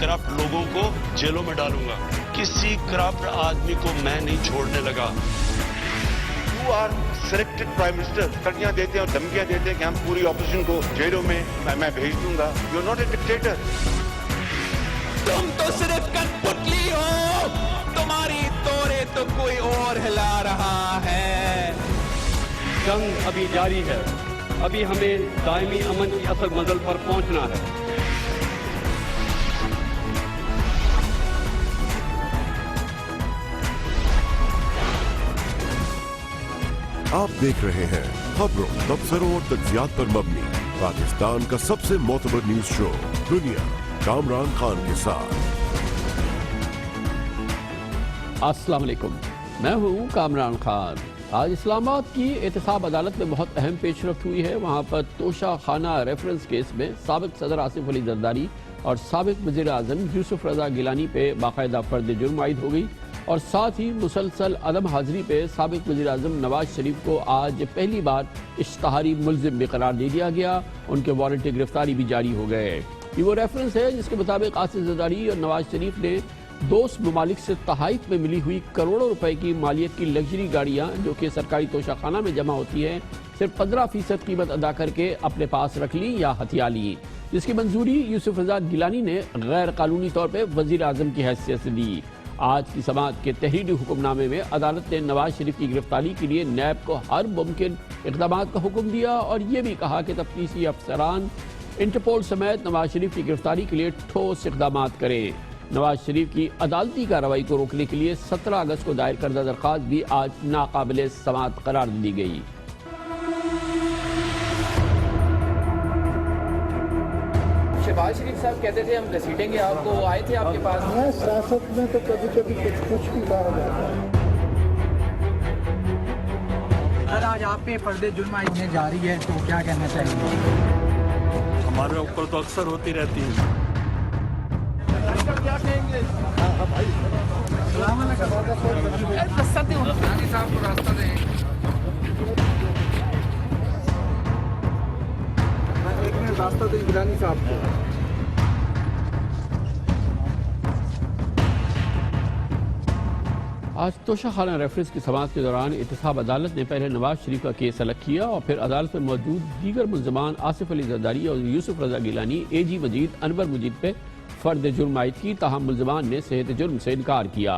Corrupt लोगों को जेलों में डालूंगा। किसी करप्ट आदमी को मैं नहीं छोड़ने लगा। You are selected Prime Minister, कड़ियां देते हैं और धमकियां देते हैं कि हम पूरी ऑपोजिशन को जेलों में मैं भेज दूंगा। You are not a dictator. तुम तो सिर्फ कठपुतली हो, तुम्हारी तोरे तो कोई और हिला रहा है। जंग अभी जारी है, अभी हमें दायमी अमन की असल मंजिल पर पहुंचना है। आप देख रहे हैं खबरों, तबसरों और तज्जियात पर मबनी पाकिस्तान का सबसे मोतबर न्यूज शो दुनिया, कामरान खान के साथ। अस्सलाम वालेकुम, मैं हूं कामरान खान। आज इस्लामाबाद की एहतसाब अदालत में बहुत अहम पेशरफ्त हुई है। वहां पर तोशा खाना रेफरेंस केस में साबिक सदर आसिफ अली जरदारी और साबिक वज़ीर आज़म यूसुफ रज़ा गिलानी पे बाकायदा फर्द जुर्म आयद हो गई और साथ ही मुसलसल अदम हाजिरी पे साबिक वज़ीर आज़म नवाज शरीफ को आज पहली बार इश्तहारी मुल्ज़िम भी करार दे दिया गया। उनके वारंट गिरफ्तारी भी जारी हो गए। ये वो रेफरेंस है जिसके मुताबिक आसिफ जरदारी और नवाज शरीफ ने दोस्त ममालिक से तहाइफ में मिली हुई करोड़ों रुपए की मालियत की लग्जरी गाड़ियां जो कि सरकारी तोशाखाना में जमा होती हैं, सिर्फ 15% कीमत अदा करके अपने पास रख ली या हथिया ली, जिसकी मंजूरी यूसुफ रज़ा गिलानी ने गैर कानूनी तौर पर वज़ीर आज़म की हैसियत से दी। आज की समाअत के तहरीरी हुक्मनामे में अदालत ने नवाज शरीफ की गिरफ्तारी के लिए नैब को हर मुमकिन इक़दाम का हुक्म दिया और ये भी कहा कि तफ्तीशी अफसरान इंटरपोल समेत नवाज शरीफ की गिरफ्तारी के लिए ठोस इक़दाम करें। नवाज शरीफ की अदालती कार्रवाई को रोकने के लिए 17 अगस्त को दायर करदा दरख्वास्त भी आज नाकाबिले समाअत करार दी गई। शहबाज शरीफ साहब कहते थे हम घसीटेंगे आपको, आए थे आपके पास? मैं सियासत में तो कभी कभी कुछ भी कहा जाता है। सर आज आप पे पर्दे जुर्म आयद जारी है तो क्या कहना चाहिए? हमारे ऊपर तो अक्सर होती रहती है। क्या कहेंगे? साहब को रास्ता दें। एक मिनट रास्ता दें गिलानी साहब को। आज तोशा खाना रेफरेंस की समाअत के दौरान एहतसाब अदालत ने पहले नवाज शरीफ का केस अलग किया और फिर अदालत में मौजूद दीगर मुल्ज़मान आसिफ अली जरदारी और यूसुफ रज़ा गिलानी, एजी मजीद, अनवर मुजीद पे फर्द जुर्म आयद की, ताहम मुल्ज़मान ने सेहत जुर्म से इनकार किया।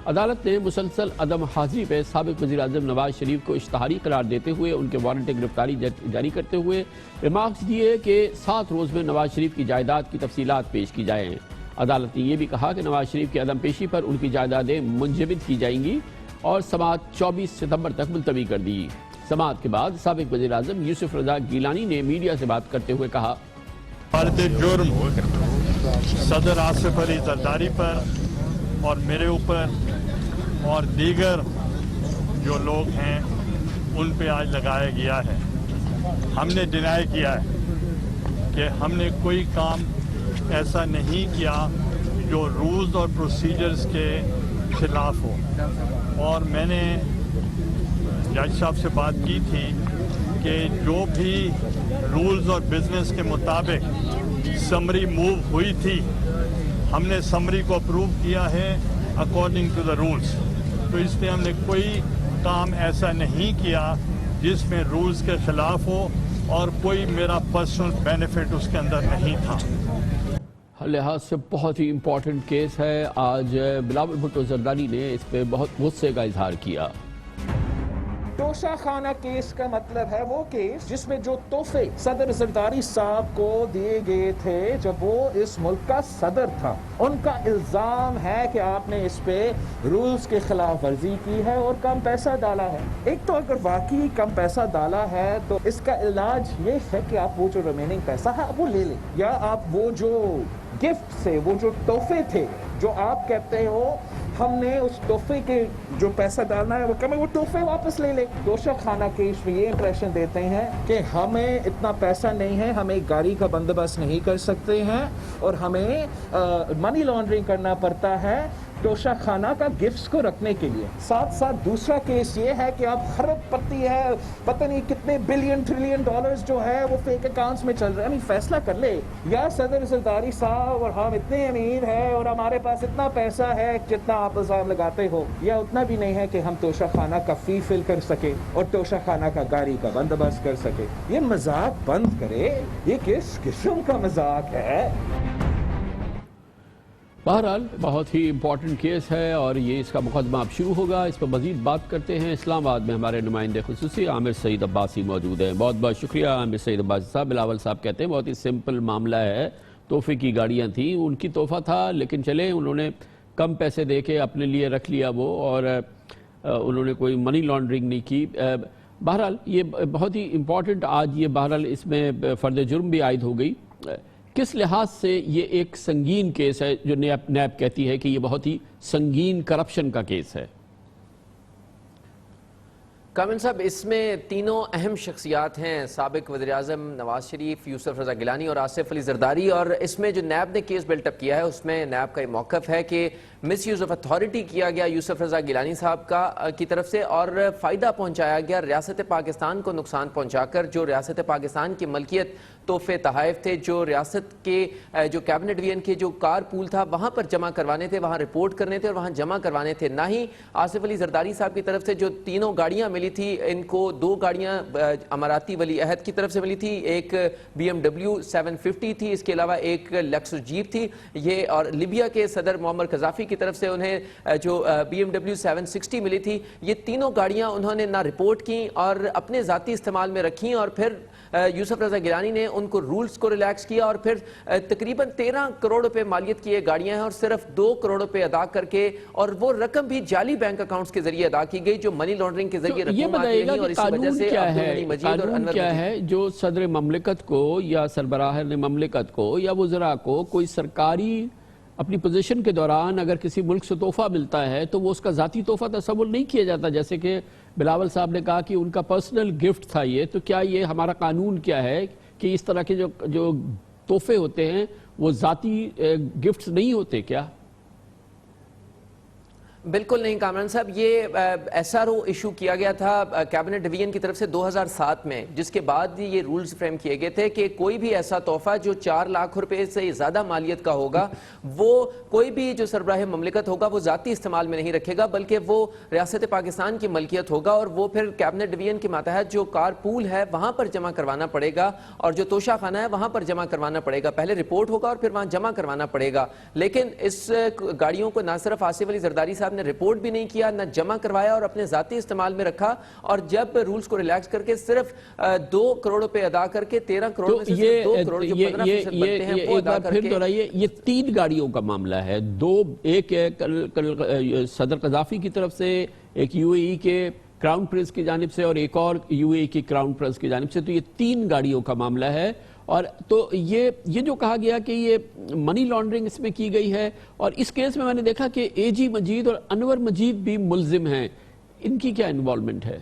अदालत ने मुसलसल अदम हाजिरी पे साबिक वज़ीर आज़म नवाज शरीफ को इश्तहारी करार देते हुए उनके वारंट गिरफ्तारी जारी करते हुए रिमार्क्स दिए कि 7 रोज़ में नवाज शरीफ की जायदाद की तफसीलात पेश की जाएँ। अदालत ने यह भी कहा कि नवाज शरीफ की अदम पेशी पर उनकी जायदादें मुंजमद की जाएंगी और समाअत 24 सितंबर तक मुलतवी कर दी। समाअत के बाद साबिक वज़ीर आज़म यूसुफ रज़ा गिलानी ने मीडिया से बात करते हुए कहा, जुर्म सदर आसिफ अली जरदारी पर और मेरे ऊपर और दीगर जो लोग हैं उन पे आज लगाया गया है। हमने डिनाई किया है कि हमने कोई काम ऐसा नहीं किया जो रूल्स और प्रोसीजर्स के खिलाफ हो और मैंने जज साहब से बात की थी कि जो भी रूल्स और बिजनेस के मुताबिक समरी मूव हुई थी हमने समरी को अप्रूव किया है अकॉर्डिंग टू द रूल्स। तो इसलिए हमने कोई काम ऐसा नहीं किया जिसमें रूल्स के खिलाफ हो और कोई मेरा पर्सनल बेनिफिट उसके अंदर नहीं था। हर लिहाज से बहुत ही इम्पोर्टेंट केस है। आज बिलावल भुट्टो जरदारी ने इस पर बहुत गुस्से का इजहार किया। तोशा खाना केस का मतलब है वो केस जिसमें जो तोहफे सदर जरदारी साहब को दिए गए थे जब वो इस मुल्क का सदर था, उनका इल्जाम है कि आपने इस पे रूल्स के खिलाफ वर्जी की है और कम पैसा डाला है। एक तो अगर वाकई कम पैसा डाला है तो इसका इलाज ये है कि आप वो जो रिमेनिंग पैसा है वो ले लें, या आप वो जो गिफ्ट से वो जो तोहफे थे जो आप कहते हो हमने उस तोहफे के जो पैसा डालना है वो कम है, वो तोहफे वापस ले ले। तोशा खाना केस में ये इंप्रेशन देते हैं कि हमें इतना पैसा नहीं है, हम एक गाड़ी का बंदोबस्त नहीं कर सकते हैं और हमें मनी लॉन्ड्रिंग करना पड़ता है, तोशा खाना का गिफ्ट्स को रखने के लिए। साथ साथ दूसरा केस ये है कि अब खरबपति है, पता नहीं कितने बिलियन ट्रिलियन डॉलर्स जो है वो फेक अकाउंट्स में चल रहे हैं। फैसला कर ले या सदर जरदारी साहब और हम इतने अमीर हैं और हमारे पास इतना पैसा है जितना आप इल्जाम लगाते हो, या उतना भी नहीं है कि हम तोशा खाना का फी फिल कर सके और तोशा खाना का गाड़ी का बंदोबस्त कर सके। ये मजाक बंद करे, ये किस किस्म का मजाक है? बहरहाल बहुत ही इम्पोर्टेंट केस है और ये इसका मुकदमा अब शुरू होगा। इस पर मजीद बात करते हैं। इस्लामाबाद में हमारे नुमाइंदे खुसूसी आमिर सईद अब्बासी मौजूद हैं। बहुत बहुत शुक्रिया आमिर सईद अब्बासी साहब। बिलावल साहब कहते हैं बहुत ही सिंपल मामला है, तोहफे की गाड़ियाँ थी, उनकी तोहफा था लेकिन चले उन्होंने कम पैसे दे के अपने लिए रख लिया वो, और उन्होंने कोई मनी लॉन्ड्रिंग नहीं की। बहरहाल ये बहुत ही इम्पोर्टेंट आज ये बहरहाल इसमें फर्द जुर्म भी आयद हो गई। किस लिहाज से ये एक संगीन केस है जो नैब कहती है कि ये बहुत ही संगीन करप्शन का केस है? कामिल साहब, इसमें तीनों अहम शख्सियात हैं, साबिक वज़ीर-ए-आज़म नवाज शरीफ, यूसुफ रज़ा गिलानी और आसिफ अली ज़रदारी। और इसमें जो नैब ने केस बिल्टअप किया है उसमें नैब का ये मौक़िफ़ है कि मिस यूज़ ऑफ अथॉरिटी किया गया यूसुफ रज़ा गिलानी साहब की तरफ से और फ़ायदा पहुँचाया गया रियासत पाकिस्तान को नुकसान पहुँचाकर। जो रियासत पाकिस्तान की मलकियत तोहफे तहाइफ थे जो रियासत के जो कैबिनेट डिवीजन के जो कार पूल था वहाँ पर जमा करवाने थे, वहाँ रिपोर्ट करने थे और वहाँ जमा करवाने थे। ना ही आसिफ अली ज़रदारी साहब की तरफ से जो तीनों गाड़ियाँ मिली थी, इनको 2 गाड़ियाँ अमाराती वली अहद की तरफ से मिली थी, एक BMW 750 थी, इसके अलावा एक लेक्सस जीप थी ये, और लिबिया के सदर मुअम्मर कज़ाफ़ी की तरफ से उन्हें जो BMW 760 मिली थी। ये तीनों गाड़ियाँ उन्होंने ना रिपोर्ट की और अपने ज़ाती इस्तेमाल में रखी और फिर यूसुफ रज़ा गिलानी ने उनको रूल्स को रिलैक्स किया और फिर तकरीबन 13 करोड़ रुपए मालियत की ये गाड़ियां हैं और सिर्फ 2 करोड़ रुपए अदा करके, और वो रकम भी जाली बैंक अकाउंट्स के जरिए अदा की गई जो मनी लॉन्ड्रिंग के जरिए ये बताइएगा कि कानून क्या है जो सदर ममलिकत को या सरबराह ममलिकत को या वज़रा को कोई सरकारी अपनी पोजीशन के दौरान अगर किसी मुल्क से तोहफा मिलता है तो वो उसका ज़ाती तोहफा तस्वुर नहीं किया जाता, जैसे कि बिलावल साहब ने कहा कि उनका पर्सनल गिफ्ट था ये। तो क्या ये हमारा कानून क्या है कि इस तरह के जो तोहफे होते हैं वो ज़ाती गिफ्ट्स नहीं होते क्या? बिल्कुल नहीं कामरान साहब, ये SRO इशू किया गया था कैबिनेट डिवीजन की तरफ से 2007 में, जिसके बाद ये रूल्स फ्रेम किए गए थे कि कोई भी ऐसा तोहफा जो 4 लाख रुपए से ज़्यादा मालियत का होगा वो कोई भी जो सरबराह ममलिकत होगा वो ज़ाती इस्तेमाल में नहीं रखेगा बल्कि वो रियासत पाकिस्तान की मलकियत होगा और वो फिर कैबिनेट डिवीजन के मातहत जो कार पूल है वहाँ पर जमा करवाना पड़ेगा और जो तोशा खाना है वहाँ पर जमा करवाना पड़ेगा। पहले रिपोर्ट होगा और फिर वहाँ जमा करवाना पड़ेगा। लेकिन इस गाड़ियों को ना सिर्फ आसिफ अली ज़रदारी साहब ने रिपोर्ट भी नहीं किया, ना जमा करवाया और अपने जाती इस्तेमाल में रखा, और जब रूल्स को रिलैक्स करके सिर्फ 2 करोड़ रुपए अदा करके 13 करोड़ में से सिर्फ 2 करोड़ जो 15% बनते हैं वो अदा करके। फिर दोहराइए, ये 3 गाड़ियों का मामला है, एक सदर कज़ाफ़ी की तरफ से, एक UAE के क्राउन प्रिंस की जानिब से और एक और UAE की क्राउन प्रिंस की जानिब से। तो ये 3 गाड़ियों का मामला है। और तो ये जो कहा गया कि ये मनी लॉन्ड्रिंग इसमें की गई है, और इस केस में मैंने देखा कि AG मजीद और अनवर मजीद भी मुल्जिम हैं, इनकी क्या इन्वॉल्वमेंट है?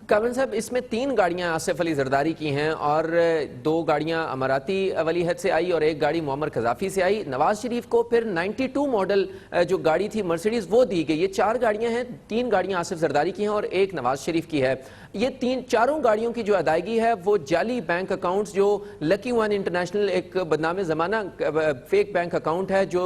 कामरान साहब, इसमें 3 गाड़ियां आसिफ अली ज़रदारी की हैं और 2 गाड़ियां अमाराती वली हद से आई और 1 गाड़ी मुअम्मर कज़ाफ़ी से आई। नवाज शरीफ को फिर 92 मॉडल जो गाड़ी थी मर्सिडीज वो दी गई। ये 4 गाड़ियां हैं, 3 गाड़ियां आसिफ ज़रदारी की हैं और 1 नवाज शरीफ की है। ये 4 गाड़ियों की जो अदायगी है वो जाली बैंक अकाउंट्स, जो लकी वन इंटरनेशनल एक बदनाम ज़माना फेक बैंक अकाउंट है जो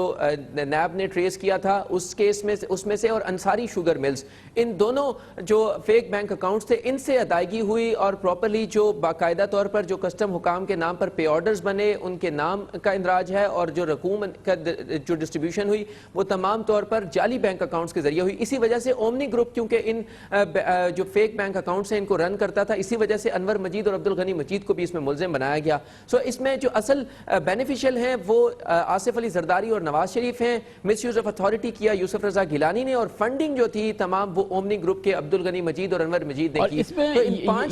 नैब ने ट्रेस किया था उस केस में उसमें से, और अंसारी शुगर मिल्स, इन दोनों जो फेक बैंक अकाउंट्स थे इनसे अदायगी हुई और प्रॉपरली जो बाकायदा तौर पर जो कस्टम हुकाम के नाम पर पे ऑर्डर्स बने उनके नाम का इंदराज है, और जो रकूम का जो डिस्ट्रीब्यूशन हुई वो तमाम तौर पर जाली बैंक अकाउंट्स के जरिए हुई। इसी वजह से ओमनी ग्रुप, क्योंकि इन जो फेक बैंक अकाउंट्स इनको रन करता था, इसी वजह से अनवर मजीद और अब्दुल गनी मजीद को भी इसमें मुल्जिम बनाया गया। सो इसमें जो असल बेनिफिशियल हैं वो आसिफ अली ज़रदारी और नवाज शरीफ हैं। मिस यूज ऑफ अथॉरिटी किया यूसुफ रज़ा गिलानी ने, और फंडिंग जो थी तमाम वो ओमनी ग्रुप के अब्दुल गनी मजीद और अनवर मजीद ने की। इसमें तो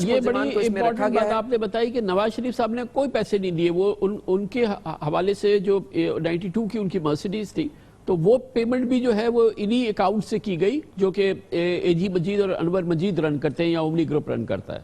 ये बड़ी इंपॉर्टेंट बात आपने बताई कि नवाज शरीफ साहब ने कोई पैसे नहीं दिए, वो उनके हवाले से जो 92 की उनकी मर्सिडीज थी तो वो पेमेंट भी जो है वो इन्हीं अकाउंट से की गई जो कि AG मजीद और अनवर मजीद रन करते हैं या ओमनी ग्रुप रन करता है।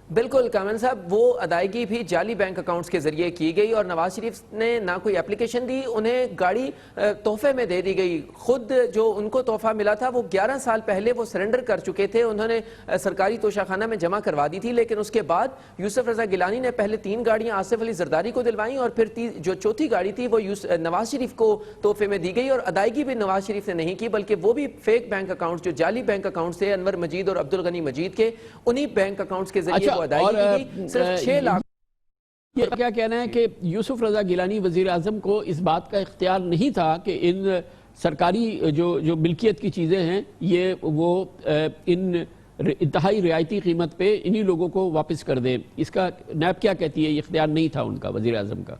بالکل کامران صاحب، وہ ادائیگی بھی جعلی بینک اکاؤنٹس کے ذریعے کی گئی اور نواز شریف نے نہ کوئی اپلیکیشن دی، انہیں گاڑی تحفے میں دے دی گئی. خود جو ان کو تحفہ ملا تھا وہ 11 سال پہلے وہ سرنڈر کر چکے تھے، انہوں نے سرکاری توشہ خانہ میں جمع کروا دی تھی، لیکن اس کے بعد یوسف رضا گیلانی نے پہلے 3 گاڑیاں آصف علی زرداری کو دلوائیں اور پھر جو چوتھی گاڑی تھی وہ نواز شریف کو تحفے میں دی گئی، اور ادائیگی بھی نواز شریف نے نہیں کی بلکہ وہ بھی فیک بینک اکاؤنٹس جو جعلی بینک اکاؤنٹس تھے انور مجید اور عبدالغنی مجید کے، انہی بینک اکاؤنٹس کے ذریعے وہ ادائیگی کی گئی. صرف 6 لاکھ. یہ کیا کہنا ہے کہ یوسف رضا گیلانی وزیر اعظم کو اس بات کا اختیار نہیں تھا کہ ان سرکاری جو ملکیت کی چیزیں ہیں یہ وہ ان انتہائی رعایتی قیمت پہ انہی لوگوں کو واپس کر دیں؟ اس کا نیب کیا کہتی ہے؟ یہ اختیار نہیں تھا ان کا، وزیر اعظم کا؟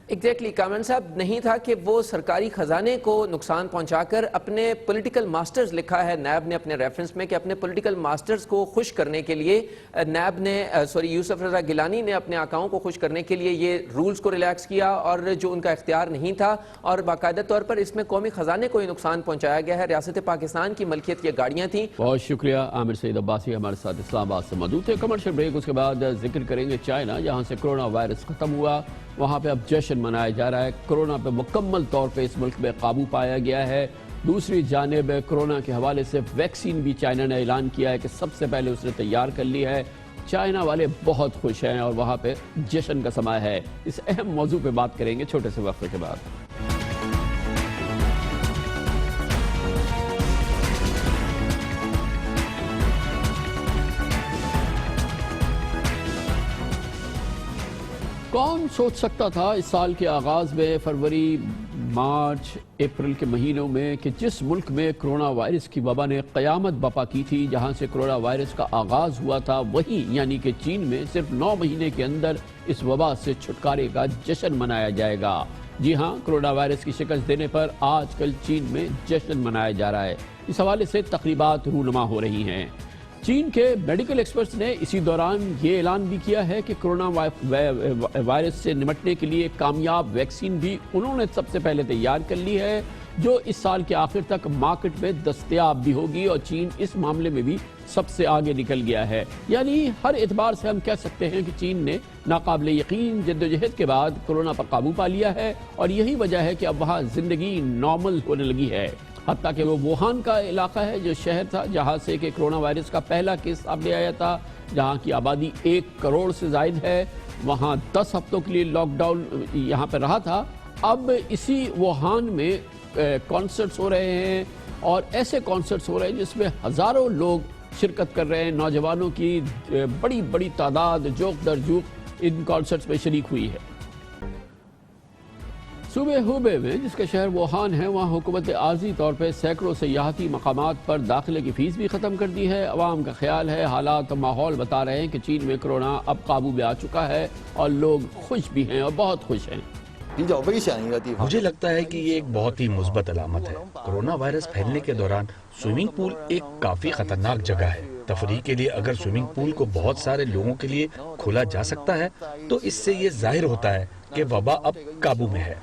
ایگزیکٹلی کامران صاحب، نہیں تھا کہ وہ سرکاری خزانے کو نقصان پہنچا کر اپنے پولیٹیکل ماسٹرز، لکھا ہے نیب نے اپنے ریفرنس میں کہ اپنے پولیٹیکل ماسٹرز کو خوش کرنے کے لیے نیب نے یوسف رضا گیلانی نے اپنے آقاؤں کو خوش کرنے کے لیے یہ رولز کو ریلیکس کیا، اور جو ان کا اختیار نہیں تھا، اور باقاعدہ طور پر اس میں قومی خزانے کو ہی نقصان پہنچایا گیا ہے. ریاست پاکستان کی ملکیت کی گاڑیاں تھیں. بہت شکریہ. عامر سعید عباسی ہمارے ساتھ اسلام آباد سے موجود تھے. کمرشل بریک، اس کے بعد ذکر کریں گے چائنا، جہاں سے کرونا وائرس ختم ہوا، وہاں پہ اب جشن منایا جا رہا ہے. کرونا پہ مکمل طور پہ اس ملک میں قابو پایا گیا ہے. دوسری جانب کرونا کے حوالے سے ویکسین بھی چائنا نے اعلان کیا ہے کہ سب سے پہلے اس نے تیار کر لی ہے. چائنا والے بہت خوش ہیں اور وہاں پہ جشن کا سماں ہے. اس اہم موضوع پہ بات کریں گے چھوٹے سے وقفے کے بعد. کون سوچ سکتا تھا اس سال کے آغاز میں فروری، مارچ، اپریل کے مہینوں میں کہ جس ملک میں کرونا وائرس کی وبا نے قیامت برپا کی تھی، جہاں سے کرونا وائرس کا آغاز ہوا تھا، وہی یعنی کہ چین میں صرف 9 مہینے کے اندر اس وبا سے چھٹکارے کا جشن منایا جائے گا. جی ہاں، کرونا وائرس کی شکست دینے پر آج کل چین میں جشن منایا جا رہا ہے. اس حوالے سے تقریبات رونما ہو رہی ہیں. چین کے میڈیکل ایکسپرٹس نے اسی دوران یہ اعلان بھی کیا ہے کہ کرونا وائرس سے نمٹنے کے لیے کامیاب ویکسین بھی انہوں نے سب سے پہلے تیار کر لی ہے، جو اس سال کے آخر تک مارکیٹ میں دستیاب بھی ہوگی، اور چین اس معاملے میں بھی سب سے آگے نکل گیا ہے. یعنی ہر اعتبار سے ہم کہہ سکتے ہیں کہ چین نے ناقابل یقین جدوجہد کے بعد کرونا پر قابو پا لیا ہے، اور یہی وجہ ہے کہ اب وہاں زندگی نارمل ہونے لگی ہے. حتیٰ کہ وہ ووہان کا علاقہ ہے، جو شہر تھا جہاں سے کہ کرونا وائرس کا پہلا کیس سامنے آیا تھا، جہاں کی آبادی 1 کروڑ سے زائد ہے، وہاں 10 ہفتوں کے لیے لاک ڈاؤن یہاں پہ رہا تھا. اب اسی ووہان میں کانسرٹس ہو رہے ہیں، اور ایسے کانسرٹس ہو رہے ہیں جس میں ہزاروں لوگ شرکت کر رہے ہیں. نوجوانوں کی بڑی بڑی تعداد جوق در جوق ان کانسرٹس میں شریک ہوئی ہے. صوبے ہوبے میں، جس کا شہر ووہان ہے، وہاں حکومت عارضی طور پہ سینکڑوں سیاحتی مقامات پر داخلے کی فیس بھی ختم کر دی ہے. عوام کا خیال ہے، حالات و ماحول بتا رہے ہیں کہ چین میں کرونا اب قابو میں آ چکا ہے، اور لوگ خوش بھی ہیں اور بہت خوش ہیں. مجھے لگتا ہے کہ یہ ایک بہت ہی مثبت علامت ہے. کرونا وائرس پھیلنے کے دوران سوئمنگ پول ایک کافی خطرناک جگہ ہے. تفریح کے لیے اگر سوئمنگ پول کو بہت سارے لوگوں کے لیے کھولا جا سکتا ہے تو اس سے یہ ظاہر ہوتا ہے کہ وبا اب قابو میں ہے.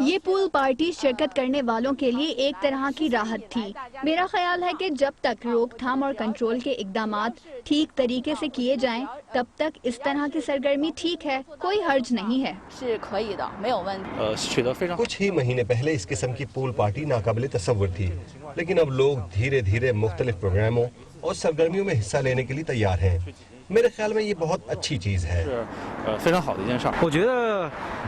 یہ پول پارٹی شرکت کرنے والوں کے لیے ایک طرح کی راحت تھی. میرا خیال ہے کہ جب تک روک تھام اور کنٹرول کے اقدامات ٹھیک طریقے سے کیے جائیں تب تک اس طرح کی سرگرمی ٹھیک ہے، کوئی حرج نہیں ہے. کچھ ہی مہینے پہلے اس قسم کی پول پارٹی ناقابل تصور تھی، لیکن اب لوگ دھیرے دھیرے مختلف پروگراموں اور سرگرمیوں میں حصہ لینے کے لیے تیار ہیں. میرے خیال میں یہ بہت اچھی چیز ہے.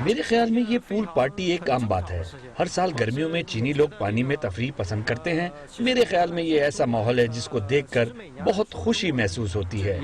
میرے خیال میں یہ پول پارٹی ایک عام بات ہے. ہر سال گرمیوں میں چینی لوگ پانی میں تفریح پسند کرتے ہیں. میرے خیال میں یہ ایسا ماحول ہے جس کو دیکھ کر بہت خوشی محسوس ہوتی ہے.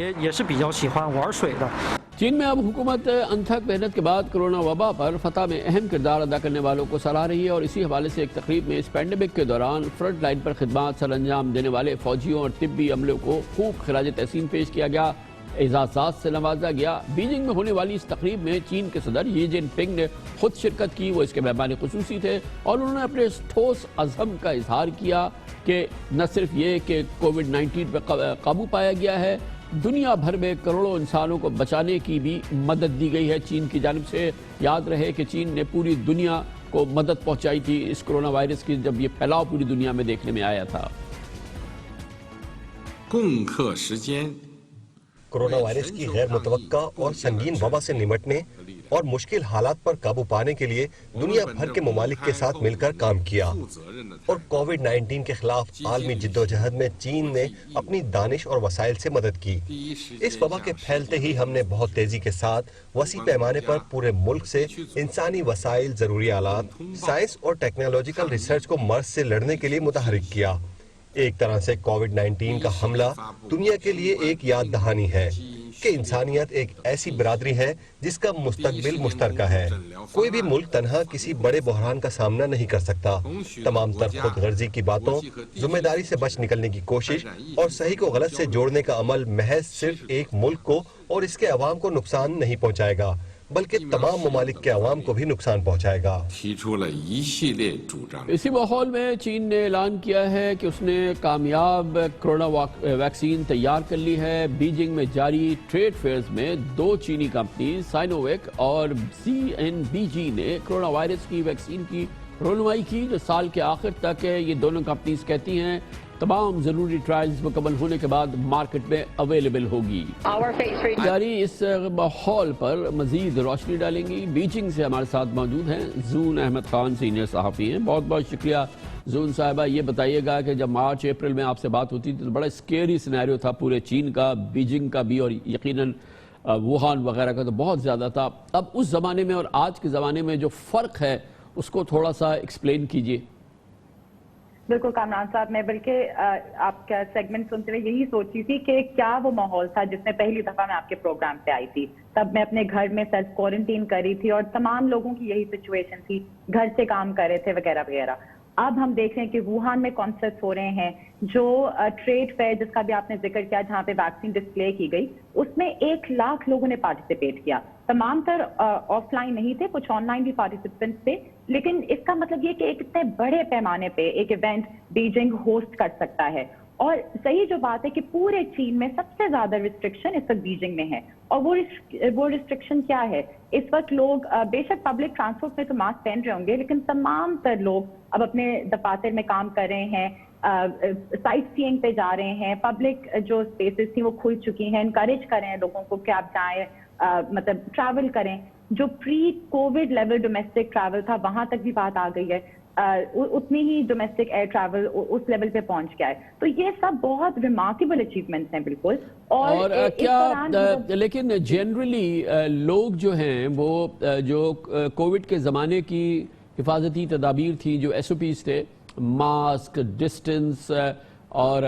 چین میں اب حکومت انتھک محنت کے بعد کرونا وبا پر فتح میں اہم کردار ادا کرنے والوں کو سراہ رہی ہے، اور اسی حوالے سے ایک تقریب میں اس پینڈیمک کے دوران فرنٹ لائن پر خدمات سر انجام دینے والے فوجیوں اور طبی عملے کو خوب خراج تحسین پیش کیا گیا، اعزازات سے نوازا گیا. بیجنگ میں ہونے والی اس تقریب میں چین کے صدر شی جن پنگ نے خود شرکت کی. وہ اس کے مہمان خصوصی تھے، اور انہوں نے اپنے ٹھوس عزم کا اظہار کیا کہ نہ صرف یہ کہ کووڈ-19 پہ قابو پایا گیا ہے، دنیا بھر میں کروڑوں انسانوں کو بچانے کی بھی مدد دی گئی ہے چین کی جانب سے. یاد رہے کہ چین نے پوری دنیا کو مدد پہنچائی تھی اس کرونا وائرس کی، جب یہ پھیلاؤ پوری دنیا میں دیکھنے میں آیا تھا. 共克时间。 कोरोना वायरस की गैर मुतवक्का और संगीन वबा से निपटने और मुश्किल हालात पर काबू पाने के लिए दुनिया भर के ममालिक के साथ मिलकर काम किया और कोविड-19 के खिलाफ आलमी जिद्दोजहद में चीन ने अपनी दानिश और वसाइल से मदद की। इस वबा के फैलते ही हमने बहुत तेजी के साथ वसी पैमाने पर पूरे मुल्क से इंसानी वसाइल, जरूरी आलात, साइंस और टेक्नोलॉजिकल रिसर्च को मर्ज से लड़ने के लिए मुतहरिक किया। एक तरह से कोविड-19 का हमला दुनिया के लिए एक याद दहानी है कि इंसानियत एक ऐसी बिरादरी है जिसका मुस्तकबिल मुश्तरका है। कोई भी मुल्क तन्हा किसी बड़े बहरान का सामना नहीं कर सकता। तमाम तर खुदगर्जी की बातों, जिम्मेदारी से बच निकलने की कोशिश और सही को गलत से जोड़ने का अमल महज सिर्फ एक मुल्क को और इसके अवाम को नुकसान नहीं पहुंचाएगा, बल्कि तमाम ममालिक के अवाम को भी नुकसान पहुंचाएगा। इसी माहौल में चीन ने ऐलान किया है कि उसने कामयाब कोरोना वैक्सीन तैयार कर ली है। बीजिंग में जारी ट्रेड फेयर्स में 2 चीनी कंपनी साइनोवेक और CNBG ने कोरोना वायरस की वैक्सीन की रोनुमाई की, जो साल के आखिर तक है। ये दोनों कंपनीज कहती हैं तमाम जरूरी ट्रायल्स मुकम्मल होने के बाद मार्केट में अवेलेबल होगी। जारी इस माहौल पर मजीद रोशनी डालेंगी। बीजिंग से हमारे साथ मौजूद हैं जून अहमद खान, सीनियर सहाफ़ी हैं। बहुत बहुत शुक्रिया जून साहिबा। ये बताइएगा कि जब मार्च अप्रैल में आपसे बात होती थी तो बड़ा स्केरी सिनेरियो था पूरे चीन का, बीजिंग का भी और यकीनन वुहान वगैरह का तो बहुत ज़्यादा था। अब उस ज़माने में और आज के ज़माने में जो फ़र्क है उसको थोड़ा सा एक्सप्लेन कीजिए। बिल्कुल कामरान साहब, मैं बल्कि आपका सेगमेंट सुनते हुए यही सोची थी कि क्या वो माहौल था जिसमें पहली दफा मैं आपके प्रोग्राम पे आई थी। तब मैं अपने घर में सेल्फ क्वारंटीन कर रही थी और तमाम लोगों की यही सिचुएशन थी, घर से काम कर रहे थे वगैरह वगैरह। अब हम देख रहे हैं कि वुहान में कॉन्सर्ट्स हो रहे हैं, जो ट्रेड फेयर जिसका भी आपने जिक्र किया जहाँ पे वैक्सीन डिस्प्ले की गई, उसमें 1 लाख लोगों ने पार्टिसिपेट किया। तमाम तर ऑफलाइन नहीं थे, कुछ ऑनलाइन भी पार्टिसिपेंट्स थे, लेकिन इसका मतलब ये कि एक इतने बड़े पैमाने पे एक इवेंट बीजिंग होस्ट कर सकता है। और सही जो बात है कि पूरे चीन में सबसे ज्यादा रिस्ट्रिक्शन इस वक्त बीजिंग में है, और वो रिस्ट्रिक्शन क्या है? इस वक्त लोग बेशक पब्लिक ट्रांसपोर्ट में तो मास्क पहन रहे होंगे, लेकिन तमाम तर लोग अब अपने दफातर में काम कर रहे हैं, साइट सीइंग पे जा रहे हैं, पब्लिक जो स्पेसेस थी वो खुल चुकी हैं, इनकरेज कर रहे हैं लोगों को कि आप जाएं, मतलब ट्रैवल करें। जो pre Covid level domestic travel था वहां तक भी बात आ गई है, उतनी ही डोमेस्टिक एयर ट्रैवल उस लेवल पे पहुंच गया है। तो ये सब बहुत रिमार्केबल अचीवमेंट्स हैं बिल्कुल। और क्या लेकिन जनरली लोग जो हैं वो जो कोविड के ज़माने की हिफाजती तदाबीर थी, जो SOPs थे, मास्क, डिस्टेंस और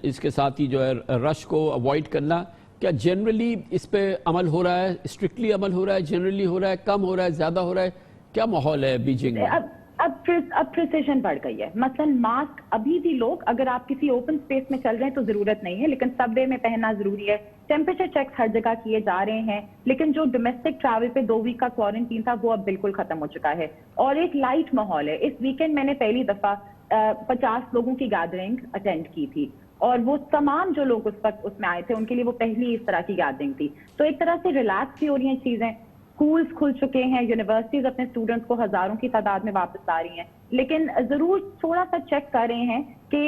इसके साथ ही जो है रश को अवॉइड करना, क्या जनरली इस पे अमल हो रहा है? स्ट्रिक्टली अमल हो रहा है, जनरली हो रहा है, कम हो रहा है, ज़्यादा हो रहा है? क्या माहौल है बीजिंग में? अब प्रिसिशन बढ़ गई है। मसलन मास्क अभी भी लोग, अगर आप किसी ओपन स्पेस में चल रहे हैं तो जरूरत नहीं है, लेकिन सबवे में पहनना जरूरी है। टेम्परेचर चेक्स हर जगह किए जा रहे हैं, लेकिन जो डोमेस्टिक ट्रैवल पे 2 वीक का क्वारंटीन था वो अब बिल्कुल खत्म हो चुका है और एक लाइट माहौल है। इस वीकेंड मैंने पहली दफा 50 लोगों की गैदरिंग अटेंड की थी और वो तमाम जो लोग उस वक्त उसमें आए थे उनके लिए वो पहली इस तरह की गैदरिंग थी। तो एक तरह से रिलैक्स भी हो रही हैं चीजें। स्कूल्स खुल चुके हैं, यूनिवर्सिटीज अपने स्टूडेंट्स को हजारों की तादाद में वापस ला रही हैं, लेकिन जरूर थोड़ा सा चेक कर रहे हैं कि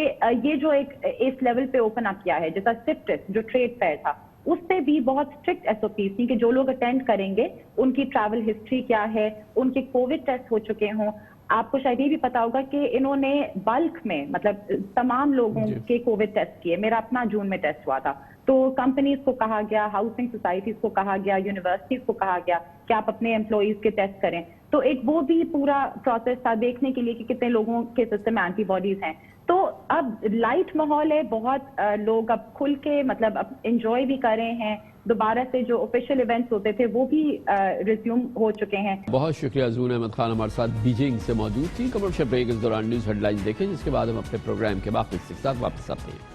ये जो एक इस लेवल पे ओपन अप किया है, जैसा सिप्टेस जो ट्रेड फेयर था, उस पे भी बहुत स्ट्रिक्ट SOPs थी कि जो लोग अटेंड करेंगे उनकी ट्रैवल हिस्ट्री क्या है, उनके कोविड टेस्ट हो चुके हों। आपको शायद ये भी पता होगा कि इन्होंने बल्क में, मतलब तमाम लोगों के कोविड टेस्ट किए। मेरा अपना जून में टेस्ट हुआ था। तो कंपनीज को कहा गया, हाउसिंग सोसाइटीज को कहा गया, यूनिवर्सिटीज को कहा गया कि आप अपने एम्प्लॉइज के टेस्ट करें। तो एक वो भी पूरा प्रोसेस था देखने के लिए कि कितने लोगों के सिस्टम में एंटीबॉडीज हैं। तो अब लाइट माहौल है, बहुत लोग अब खुल के मतलब अब एंजॉय भी कर रहे हैं। दोबारा से जो ऑफिशियल इवेंट्स होते थे वो भी रिज्यूम हो चुके हैं। बहुत शुक्रिया जून अहमद खान हमारे साथ बीजिंग से मौजूद थी। कमर्शियल ब्रेक इस दौरान न्यूज़ हेडलाइंस देखें, जिसके बाद हम अपने प्रोग्राम के बाकी के साथ वापस आते हैं।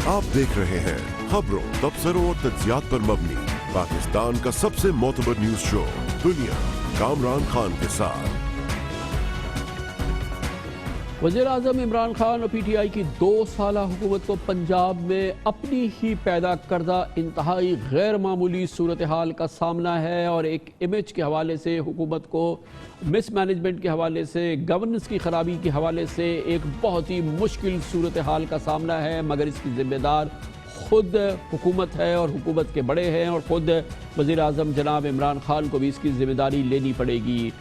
आप देख रहे हैं खबरों, तबसरों और तज्जियात पर मबनी पाकिस्तान का सबसे मोतबर न्यूज शो दुनिया, कामरान खान के साथ। वज़ीर आज़म इमरान खान और PTI की 2 साला हुकूमत को पंजाब में अपनी ही पैदा करदा इंतहाई गैर मामूली सूरत हाल का सामना है और एक इमेज के हवाले से हुकूमत को मिस मैनेजमेंट के हवाले से, गवर्नेंस की खराबी के हवाले से एक बहुत ही मुश्किल सूरत हाल का सामना है, मगर इसकी जिम्मेदार खुद हुकूमत है और हुकूमत के बड़े हैं और खुद वज़ीर आज़म जनाब इमरान खान को भी इसकी जिम्मेदारी लेनी पड़ेगी।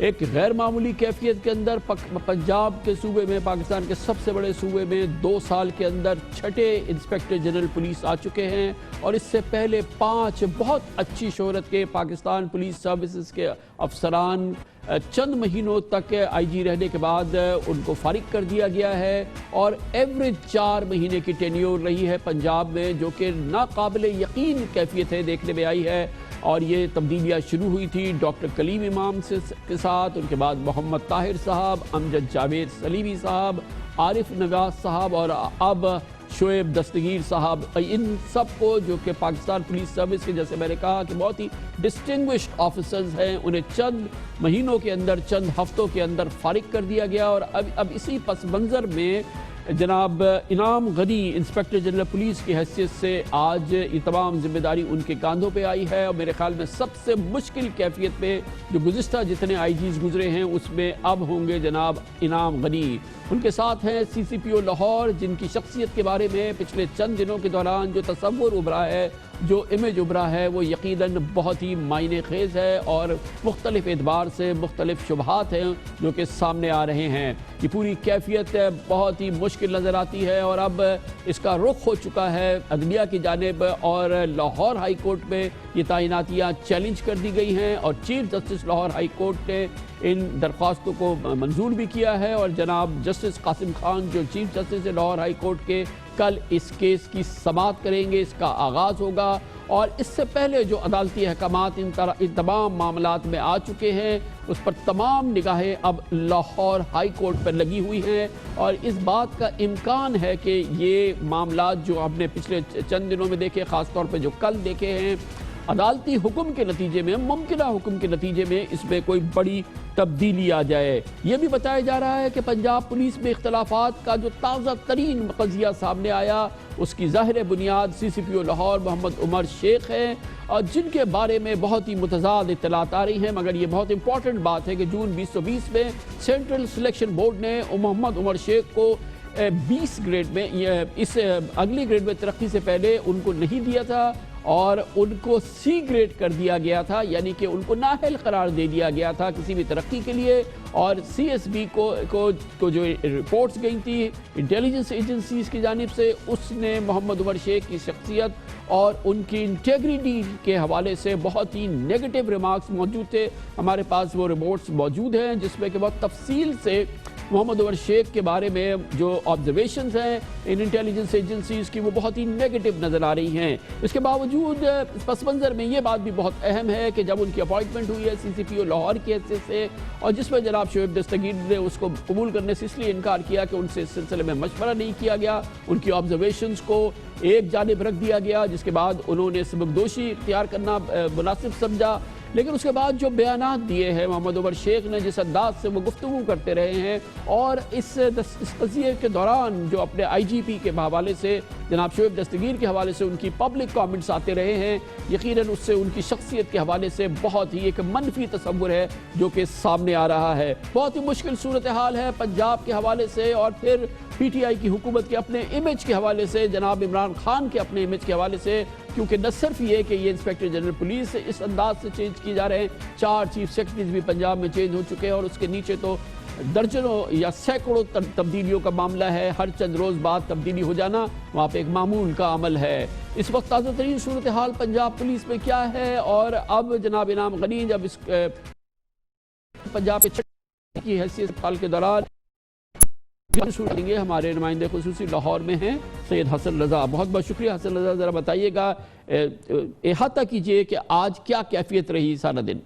एक गैर मामूली कैफियत के अंदर पंजाब के सूबे में, पाकिस्तान के सबसे बड़े सूबे में 2 साल के अंदर 6ठे इंस्पेक्टर जनरल पुलिस आ चुके हैं और इससे पहले 5 बहुत अच्छी शोहरत के पाकिस्तान पुलिस सर्विसेज के अफसरान चंद महीनों तक IG रहने के बाद उनको फारिग कर दिया गया है और एवरेज 4 महीने की टेन्योर रही है पंजाब में, जो कि नाकाबिल यकीन कैफियत है, देखने में आई है। और ये तब्दीलियाँ शुरू हुई थी डॉक्टर कलीम इमाम के साथ, उनके बाद मोहम्मद ताहिर साहब, अमजद जावेद सलीमी साहब, आरिफ नवाज साहब और अब शोएब दस्तगीर साहब। इन सब को, जो कि पाकिस्तान पुलिस सर्विस के, जैसे मैंने कहा कि बहुत ही डिस्टिंग्विश्ड ऑफिसर्स हैं, उन्हें चंद महीनों के अंदर, चंद हफ्तों के अंदर फारिग कर दिया गया। और अब इसी पस मंज़र में जनाब इनाम गनी इंस्पेक्टर जनरल पुलिस की हैसियत से आज ये तमाम जिम्मेदारी उनके कांधों पे आई है और मेरे ख्याल में सबसे मुश्किल कैफियत में जो गुज़िश्ता जितने IGs गुजरे हैं उसमें अब होंगे जनाब इनाम गनी। उनके साथ हैं CCPO लाहौर, जिनकी शख्सियत के बारे में पिछले चंद दिनों के दौरान जो तसव्वुर उभरा है, जो इमेज उभरा है, वो यकीनन बहुत ही मायने खेज़ है और मुख्तलिफ एतबार से मुख्तलिफ शुबहात हैं जो कि सामने आ रहे हैं। ये पूरी कैफियत बहुत ही मुश्किल नज़र आती है और अब इसका रुख हो चुका है अदलिया की जानिब और लाहौर हाई कोर्ट में ये तैनातियाँ चैलेंज कर दी गई हैं और chief justice Lahore high court ने इन दरख्वास्तों को मंजूर भी किया है और जनाब जस्टिस कासिम खान, जो chief justice Lahore high court के, कल इस केस की समाअत करेंगे, इसका आगाज़ होगा। और इससे पहले जो अदालती अहकामात इन तमाम मामलात में आ चुके हैं, उस पर तमाम निगाहें अब लाहौर हाई कोर्ट पर लगी हुई हैं और इस बात का इम्कान है कि ये मामलात जो हमने पिछले चंद दिनों में देखे, ख़ास तौर पर जो कल देखे हैं, अदालती हुक्म के नतीजे में, मुमकिना हुक्म के नतीजे में इसमें कोई बड़ी तब्दीली आ जाए। ये भी बताया जा रहा है कि पंजाब पुलिस में इख्तलाफात का जो ताज़ा तरीन क़ज़िया सामने आया, उसकी ज़ाहिर बुनियाद CCPO लाहौर मोहम्मद उमर शेख है और जिनके बारे में बहुत ही मुतज़ाद इत्तलात आ रही हैं। मगर ये बहुत इंपॉर्टेंट बात है कि जून 2020 में सेंट्रल सिलेक्शन बोर्ड ने मोहम्मद उमर शेख को 20 ग्रेड में, इस अगली ग्रेड में तरक्की से पहले उनको नहीं दिया था और उनको C ग्रेड कर दिया गया था, यानी कि उनको नाअहल करार दे दिया गया था किसी भी तरक्की के लिए। और CSB को जो रिपोर्ट्स गई थी इंटेलिजेंस एजेंसीज की जानिब से, उसने मोहम्मद उमर शेख की शख्सियत और उनकी इंटेग्रिटी के हवाले से बहुत ही नेगेटिव रिमार्क्स मौजूद थे। हमारे पास वो रिपोर्ट्स मौजूद हैं जिसमें कि बहुत तफसील से मोहम्मद उमर शेख के बारे में जो ऑब्जर्वेशंस हैं इन इंटेलिजेंस एजेंसीज की, वो बहुत ही नेगेटिव नज़र आ रही हैं। इसके बावजूद इस पस मंज़र में ये बात भी बहुत अहम है कि जब उनकी अपॉइंटमेंट हुई है CCPO लाहौर की हैसियत से और जिसमें जनाब शोएब दस्तगीर ने उसको कबूल करने से इसलिए इनकार किया कि उनसे इस सिलसिले में मशवरा नहीं किया गया, उनकी ऑब्जर्वेशंस को एक जानिब रख दिया गया, जिसके बाद उन्होंने सबकदोशी इख्तियार करना मुनासिब समझा। लेकिन उसके बाद जो बयानात दिए हैं मोहम्मद उमर शेख ने, जिस अंदाज से वो गुफ्तगू करते रहे हैं और इस क़ज़िये के दौरान जो अपने IGP के हवाले से जनाब शोएब दस्तगीर के हवाले से उनकी पब्लिक कमेंट्स आते रहे हैं, यकीनन उससे उनकी शख्सियत के हवाले से बहुत ही एक मनफी तस्वुर है जो कि सामने आ रहा है। बहुत ही मुश्किल सूरत हाल है पंजाब के हवाले से और फिर PTI की हुकूमत के अपने इमेज के हवाले से, जनाब इमरान खान के अपने इमेज के हवाले से, क्योंकि न सिर्फ ये कि ये इंस्पेक्टर जनरल पुलिस इस अंदाज से चेंज किए जा रहे हैं, 4 चीफ सेक्रेटरीज भी पंजाब में चेंज हो चुके हैं और उसके नीचे तो दर्जनों या सैकड़ों तब्दीलियों का मामला है। हर चंद रोज़ बाद तब्दीली हो जाना वहाँ पे एक मामूल का अमल है। इस वक्त ताज़ा तरीन सूरत हाल पंजाब पुलिस में क्या है और अब जनाब इनाम गनी जब इस पंजाब की हैसियत हाल के दौरान देंगे, हमारे नुमाइंदे खुसूसी लाहौर में हैं सैयद हसन रज़ा। बहुत बहुत शुक्रिया हसन रज़ा, ज़रा बताइएगा, अहाता कीजिए कि आज क्या कैफियत रही सारा दिन।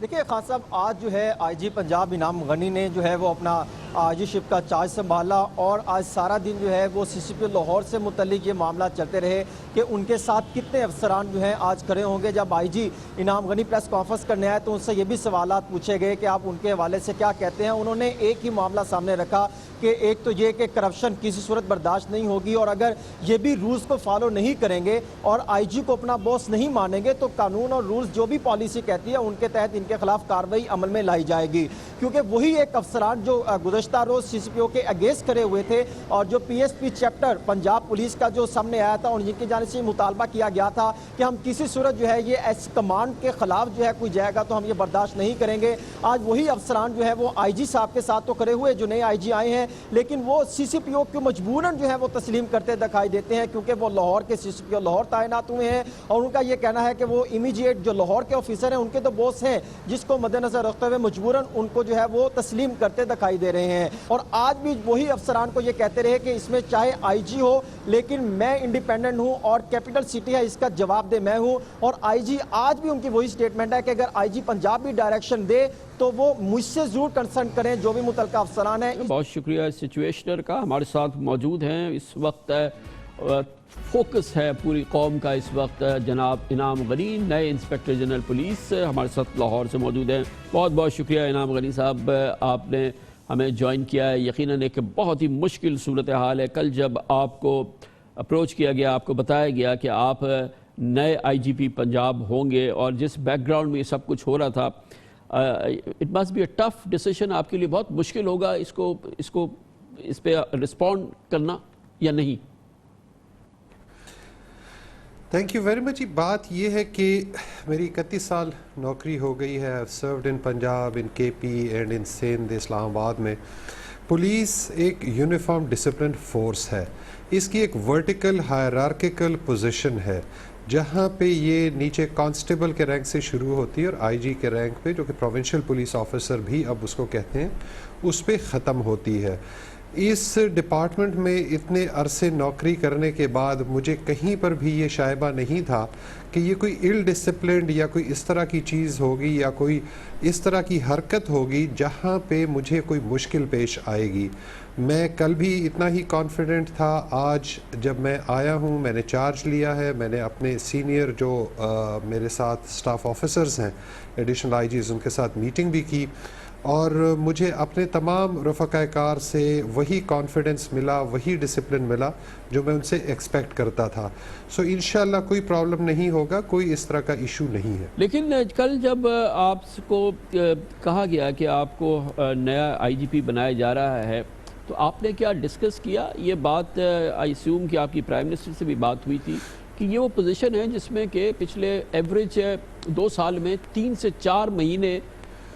देखिए खान साहब, आज जो है IG पंजाब इनाम गनी ने जो है वो अपना आईजी शिप का चार्ज संभाला और आज सारा दिन जो है वो CCP लाहौर से मुतल्लिक ये मामला चलते रहे कि उनके साथ कितने अफसरान जो हैं आज खड़े होंगे। जब आईजी इनाम गनी प्रेस कॉन्फ्रेंस करने आए तो उनसे ये भी सवालात पूछे गए कि आप उनके हवाले से क्या कहते हैं। उन्होंने एक ही मामला सामने रखा कि एक तो ये कि करप्शन किसी सूरत बर्दाश्त नहीं होगी और अगर ये भी रूल्स को फॉलो नहीं करेंगे और आईजी को अपना बॉस नहीं मानेंगे तो कानून और रूल्स जो भी पॉलिसी कहती है उनके तहत इनके खिलाफ कार्रवाई अमल में लाई जाएगी। क्योंकि वही एक अफसरान जो गुज़श्ता रोज CCPO के अगेंस्ट खड़े हुए थे और जो PSP चैप्टर पंजाब पुलिस का जो सामने आया था और जिनकी जानिब से मुतालबा किया गया था कि हम किसी सूरत जो है ये एस कमांड के खिलाफ जो है कोई जाएगा तो हम ये बर्दाश्त नहीं करेंगे। आज वही अफसरान जो है वो आईजी साहब के साथ तो खड़े हुए जो नए आईजी आए हैं, लेकिन वो CCPO को मजबूरन जो है वो तस्लीम करते दिखाई देते हैं क्योंकि वो लाहौर के CCPO लाहौर तैनात हुए हैं और उनका ये कहना है कि वो इमीडिएट जो लाहौर के ऑफिसर हैं उनके तो बॉस हैं जिसको मद्देनजर रखते हुए मजबूरन उनको जो है वो तस्लीम करते दिखाई दे रहे हैं। और आज भी वही अफसरान को ये कहते रहे कि इसमें चाहे आईजी हो लेकिन मैं इंडिपेंडेंट हूं और कैपिटल सिटी है इसका जवाबदेह मैं हूं। और आईजी आज भी उनकी वही स्टेटमेंट है कि अगर आईजी पंजाब भी डायरेक्शन दे तो वो मुझसे जरूर कंसल्ट करें जो भी मुतलका अफसरान है। बहुत शुक्रिया सिचुएशनर का, हमारे साथ मौजूद हैं इस वक्त फोकस है पूरी कौम का इस वक्त जनाब इनाम गनी, नए इंस्पेक्टर जनरल पुलिस हमारे साथ लाहौर से मौजूद हैं। बहुत बहुत शुक्रिया इनाम गनी साहब, आपने हमें ज्वाइन किया है। यकीनन एक बहुत ही मुश्किल सूरत हाल है। कल जब आपको अप्रोच किया गया, आपको बताया गया कि आप नए IGP पंजाब होंगे और जिस बैकग्राउंड में ये सब कुछ हो रहा था, it must be a tough decision, आपके लिए बहुत मुश्किल होगा इस पे रिस्पॉन्ड करना या नहीं? Thank you very much. बात ये है कि मेरी 31 साल नौकरी हो गई है। I served in Punjab, in KP and in Sindh, Islamabad में। पुलिस एक यूनिफॉर्म डिसिप्लिन फोर्स है। इसकी एक वर्टिकल हायरार्किकल पोजीशन है जहाँ पे ये नीचे कांस्टेबल के रैंक से शुरू होती है और IG के रैंक पे, जो कि प्रोविंशियल पुलिस ऑफिसर भी अब उसको कहते हैं, उस पे ख़त्म होती है। इस डिपार्टमेंट में इतने अरसे नौकरी करने के बाद मुझे कहीं पर भी ये शायबा नहीं था कि ये कोई इल डिसिप्लिन्ड या कोई इस तरह की चीज़ होगी या कोई इस तरह की हरकत होगी जहाँ पे मुझे कोई मुश्किल पेश आएगी। मैं कल भी इतना ही कॉन्फिडेंट था। आज जब मैं आया हूँ, मैंने चार्ज लिया है, मैंने अपने सीनियर जो मेरे साथ स्टाफ ऑफिसर्स हैं, एडिशनल IGs, उनके साथ मीटिंग भी की और मुझे अपने तमाम रफ़क़ाकार से वही कॉन्फिडेंस मिला, वही डिसिप्लिन मिला जो मैं उनसे एक्सपेक्ट करता था। सो इंशाल्लाह कोई प्रॉब्लम नहीं होगा, कोई इस तरह का इशू नहीं है। लेकिन कल जब आपको कहा गया कि आपको नया IGP बनाया जा रहा है तो आपने क्या डिस्कस किया? ये बात आई अस्यूम कि आपकी प्राइम मिनिस्टर से भी बात हुई थी कि ये वो पोजीशन है जिसमें कि पिछले एवरेज 2 साल में 3 से 4 महीने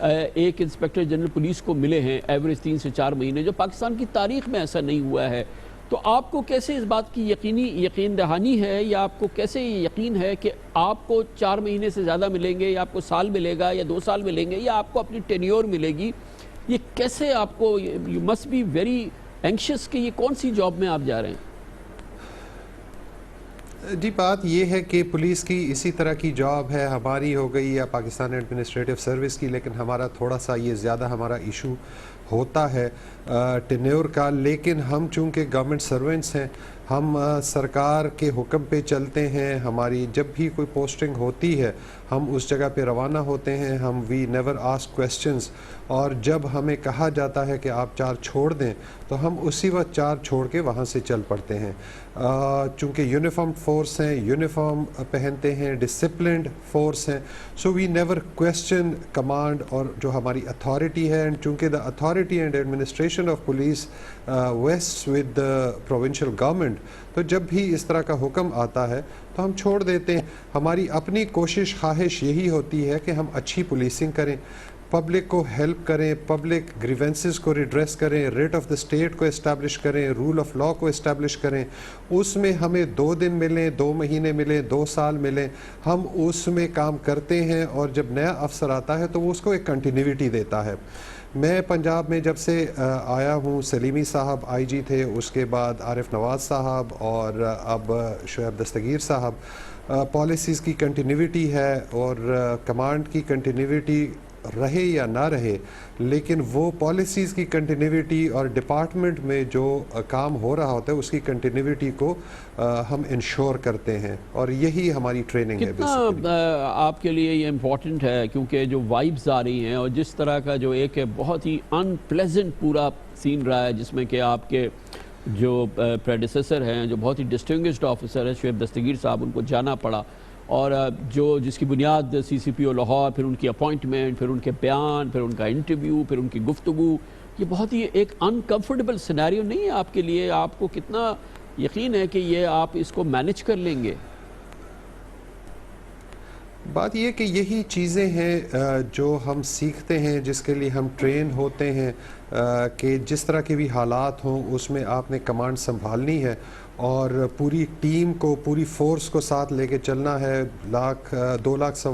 एक इंस्पेक्टर जनरल पुलिस को मिले हैं, एवरेज 3 से 4 महीने, जो पाकिस्तान की तारीख में ऐसा नहीं हुआ है। तो आपको कैसे इस बात की यकीन दहानी है या आपको कैसे यकीन है कि आपको 4 महीने से ज़्यादा मिलेंगे या आपको साल मिलेगा या 2 साल मिलेंगे या आपको अपनी टेन्योर मिलेगी? ये कैसे आपको, you must be very anxious कि ये कौन सी जॉब में आप जा रहे हैं? जी, बात ये है कि पुलिस की इसी तरह की जॉब है, हमारी हो गई या पाकिस्तान एडमिनिस्ट्रेटिव सर्विस की, लेकिन हमारा थोड़ा सा ये ज़्यादा हमारा इशू होता है टेन्योर का। लेकिन हम चूँकि गवर्नमेंट सर्वेंट्स हैं, हम सरकार के हुक्म पे चलते हैं। हमारी जब भी कोई पोस्टिंग होती है हम उस जगह पे रवाना होते हैं। हम वी नेवर आस्क क्वेश्चंस, और जब हमें कहा जाता है कि आप चार्ज छोड़ दें तो हम उसी वक्त चार्ज छोड़ के वहाँ से चल पड़ते हैं। चूँकि यूनिफॉर्म फोर्स हैं, यूनिफॉर्म पहनते हैं, डिसिप्लिन्ड फोर्स हैं, so we never question command और जो हमारी अथॉरिटी है। एंड चूँकि the authority and administration of police vest with the provincial government, तो जब भी इस तरह का हुक्म आता है तो हम छोड़ देते हैं। हमारी अपनी कोशिश ख्वाहिश यही होती है कि हम अच्छी पुलिसिंग करें, पब्लिक को हेल्प करें, पब्लिक ग्रीवेंसेस को रिड्रेस करें, रेट ऑफ द स्टेट को इस्टेब्लिश करें, रूल ऑफ लॉ को इस्टेब्लिश करें। उसमें हमें 2 दिन मिलें, 2 महीने मिलें, 2 साल मिलें, हम उसमें काम करते हैं। और जब नया अफसर आता है तो वो उसको एक कंटिन्यूटी देता है। मैं पंजाब में जब से आया हूँ, सलीमी साहब IG थे, उसके बाद आरिफ नवाज साहब और अब शुएब दस्तगीर साहब। पॉलिसीज़ की कंटिन्यूटी है और कमांड की कंटिन्यूटी رہے یا نہ رہے، لیکن وہ پالیسیز کی کنٹینیوٹی اور ڈپارٹمنٹ میں جو کام ہو رہا ہوتا ہے اس کی کنٹینیوٹی کو ہم انشور کرتے ہیں، اور یہی ہماری ٹریننگ ہے۔ کتنا آپ کے لیے یہ امپورٹنٹ ہے، کیونکہ جو وائبز آ رہی ہیں اور جس طرح کا جو ایک بہت ہی ان پلیزنٹ پورا سین رہا ہے، جس میں کہ آپ کے جو پریڈیسیسر ہیں، جو بہت ہی ڈسٹنگوشڈ آفیسر ہیں شعیب دستگیر صاحب، ان کو جانا پڑا، اور جس کی بنیاد سی سی پی او لاہور، پھر ان کی اپوائنٹمنٹ، پھر ان کے بیان، پھر ان کا انٹرویو، پھر ان کی گفتگو، یہ بہت ہی ایک انکمفرٹیبل سینیریو نہیں ہے آپ کے لیے؟ آپ کو کتنا یقین ہے کہ یہ آپ اس کو مینج کر لیں گے؟ بات یہ کہ یہی چیزیں ہیں جو ہم سیکھتے ہیں، جس کے لیے ہم ٹرین ہوتے ہیں، کہ جس طرح کے بھی حالات ہوں اس میں آپ نے کمانڈ سنبھالنی ہے، اور پوری ٹیم کو، پوری فورس کو ساتھ لے کے چلنا ہے۔ 2 لاکھ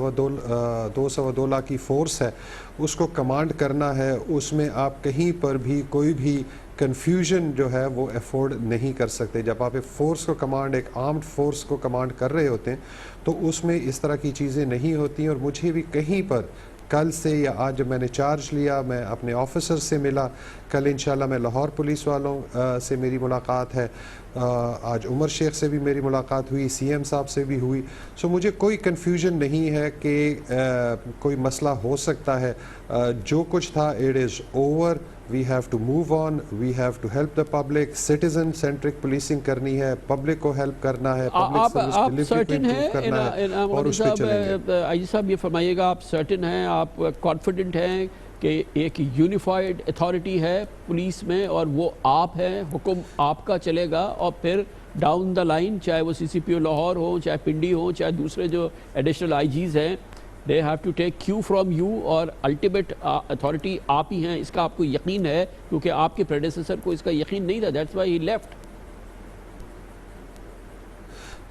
کی فورس ہے، اس کو کمانڈ کرنا ہے، اس میں آپ کہیں پر بھی کوئی بھی کنفیوژن جو ہے وہ افورڈ نہیں کر سکتے۔ جب آپ ایک فورس کو کمانڈ، ایک آرمڈ فورس کو کمانڈ کر رہے ہوتے ہیں تو اس میں اس طرح کی چیزیں نہیں ہوتی ہیں۔ اور مجھے بھی کہیں پر کل سے یا آج جب میں نے چارج لیا، میں اپنے آفیسر سے ملا، کل انشاءاللہ میں لاہور پولیس والوں سے میری ملاقات ہے، آج عمر شیخ سے بھی میری ملاقات ہوئی، سی ایم صاحب سے بھی ہوئی، سو مجھے کوئی کنفیوژن نہیں ہے کہ کوئی مسئلہ ہو سکتا ہے۔ جو کچھ تھا it is over, we have to move on, we have to help the public, citizen centric policing کرنی ہے، پبلک کو ہیلپ کرنا ہے، پبلک سروس ڈیلیوری کو امپروو کرنا ہے، اور اس پہ چلیں گے۔ آئی جی صاحب یہ فرمائیے گا، آپ سرٹن ہیں، آپ کانفیڈنٹ ہیں کہ ایک یونیفائڈ اتھارٹی ہے پولیس میں اور وہ آپ ہیں، حکم آپ کا چلے گا، اور پھر ڈاؤن دا لائن چاہے وہ سی سی پی او لاہور ہوں، چاہے پنڈی ہوں، چاہے دوسرے جو ایڈیشنل آئی جیز ہیں، they have to take cue from you، اور الٹیمیٹ اتھارٹی آپ ہی ہیں، اس کا آپ کو یقین ہے؟ کیونکہ آپ کے پریڈیسیسر کو اس کا یقین نہیں تھا، that's why he left۔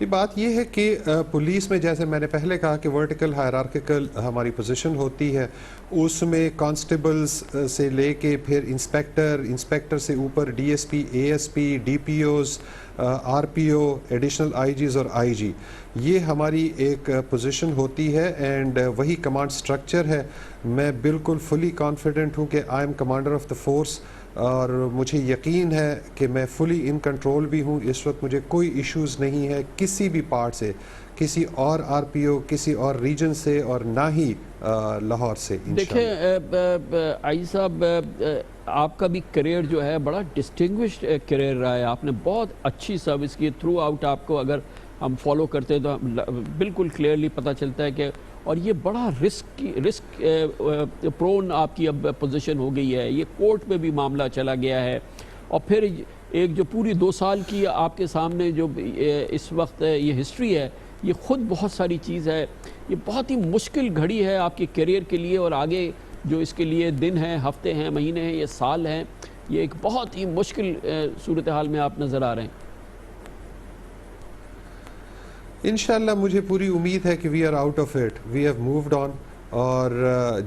بات یہ ہے کہ پولیس میں جیسے میں نے پہلے کہا کہ ورٹیکل ہائرارکیکل ہماری پوزیشن ہوتی ہے، اس میں کانسٹیبلز سے لے کے پھر انسپیکٹر سے اوپر D S P, A S P, D P Os, R P O, additional I Gs اور آئی جی، یہ ہماری ایک پوزیشن ہوتی ہے، اینڈ وہی کمانڈ سٹرکچر ہے۔ میں بالکل فلی کانفیڈنٹ ہوں کہ I am commander of the force, اور مجھے یقین ہے کہ میں فلی ان کنٹرول بھی ہوں۔ اس وقت مجھے کوئی ایشوز نہیں ہے کسی بھی پارٹ سے، کسی اور آر پی او، کسی اور ریجن سے، اور نہ ہی لاہور سے۔ دیکھیں آئی صاحب، آپ کا بھی کریئر جو ہے بڑا ڈسٹنگوشڈ کریئر رہا ہے، آپ نے بہت اچھی سروس کی تھرو آؤٹ۔ آپ کو اگر ہم فالو کرتے ہیں تو بالکل کلیئرلی پتہ چلتا ہے کہ، اور یہ بڑا رسک پرون آپ کی اب پوزیشن ہو گئی ہے، یہ کورٹ میں بھی معاملہ چلا گیا ہے، اور پھر ایک جو پوری 2 سال کی آپ کے سامنے جو اس وقت یہ ہسٹری ہے، یہ خود بہت ساری چیز ہے، یہ بہت ہی مشکل گھڑی ہے آپ کے کیریئر کے لیے، اور آگے جو اس کے لیے دن ہیں، ہفتے ہیں، مہینے ہیں، یہ سال ہیں، یہ ایک بہت ہی مشکل صورتحال میں آپ نظر آ رہے ہیں۔ انشاءاللہ مجھے پوری امید ہے کہ we are out of it, we have moved on, اور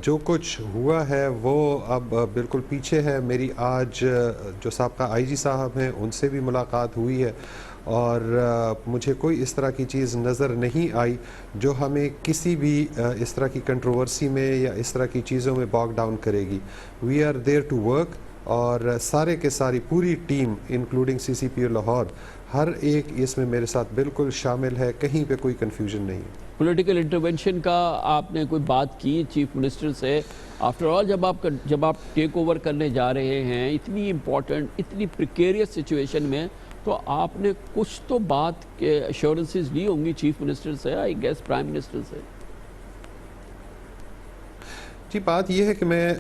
جو کچھ ہوا ہے وہ اب بالکل پیچھے ہے۔ میری آج جو سابقہ آئی جی صاحب ہیں ان سے بھی ملاقات ہوئی ہے، اور مجھے کوئی اس طرح کی چیز نظر نہیں آئی جو ہمیں کسی بھی اس طرح کی کنٹروورسی میں یا اس طرح کی چیزوں میں باگ ڈاؤن کرے گی۔ We are there to work, اور سارے کے ساری پوری team including C C P O Lahore, ہر ایک اس میں میرے ساتھ بالکل شامل ہے، کہیں پہ کوئی کنفیوژن نہیں۔ پولیٹیکل انٹرونشن کا آپ نے کوئی بات کی چیف منسٹر سے؟ آفٹر آل جب آپ ٹیک اوور کرنے جا رہے ہیں اتنی امپورٹنٹ، اتنی پریکیریس سچویشن میں، تو آپ نے کچھ تو بات کے ایشورنسز لی ہوں گی چیف منسٹر سے، آئی گیس پرائم منسٹر سے۔ جی بات یہ ہے کہ میں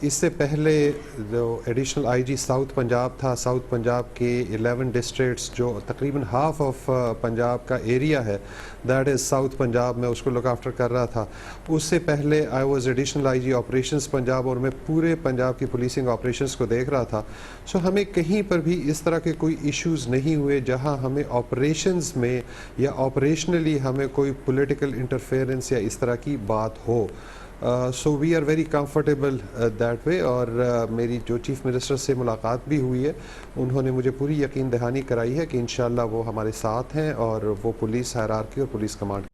اس سے پہلے جو ایڈیشنل آئی جی ساؤتھ پنجاب تھا، ساؤتھ پنجاب کے 11 ڈسٹرکٹس جو تقریباً ہاف آف پنجاب کا ایریا ہے، دیٹ از ساؤتھ پنجاب، میں اس کو لک آفٹر کر رہا تھا۔ اس سے پہلے I was additional I G operations Punjab, اور میں پورے پنجاب کی پولیسنگ آپریشنز کو دیکھ رہا تھا۔ سو ہمیں کہیں پر بھی اس طرح کے کوئی ایشوز نہیں ہوئے جہاں ہمیں آپریشنز میں یا آپریشنلی ہمیں کوئی پولیٹیکل انٹرفیئرنس یا اس طرح کی بات ہو۔ So we are very comfortable that way, اور میری جو چیف منسٹر سے ملاقات بھی ہوئی ہے انہوں نے مجھے پوری یقین دہانی کرائی ہے کہ انشاءاللہ وہ ہمارے ساتھ ہیں، اور وہ پولیس ہائرارکی اور پولیس کمانڈ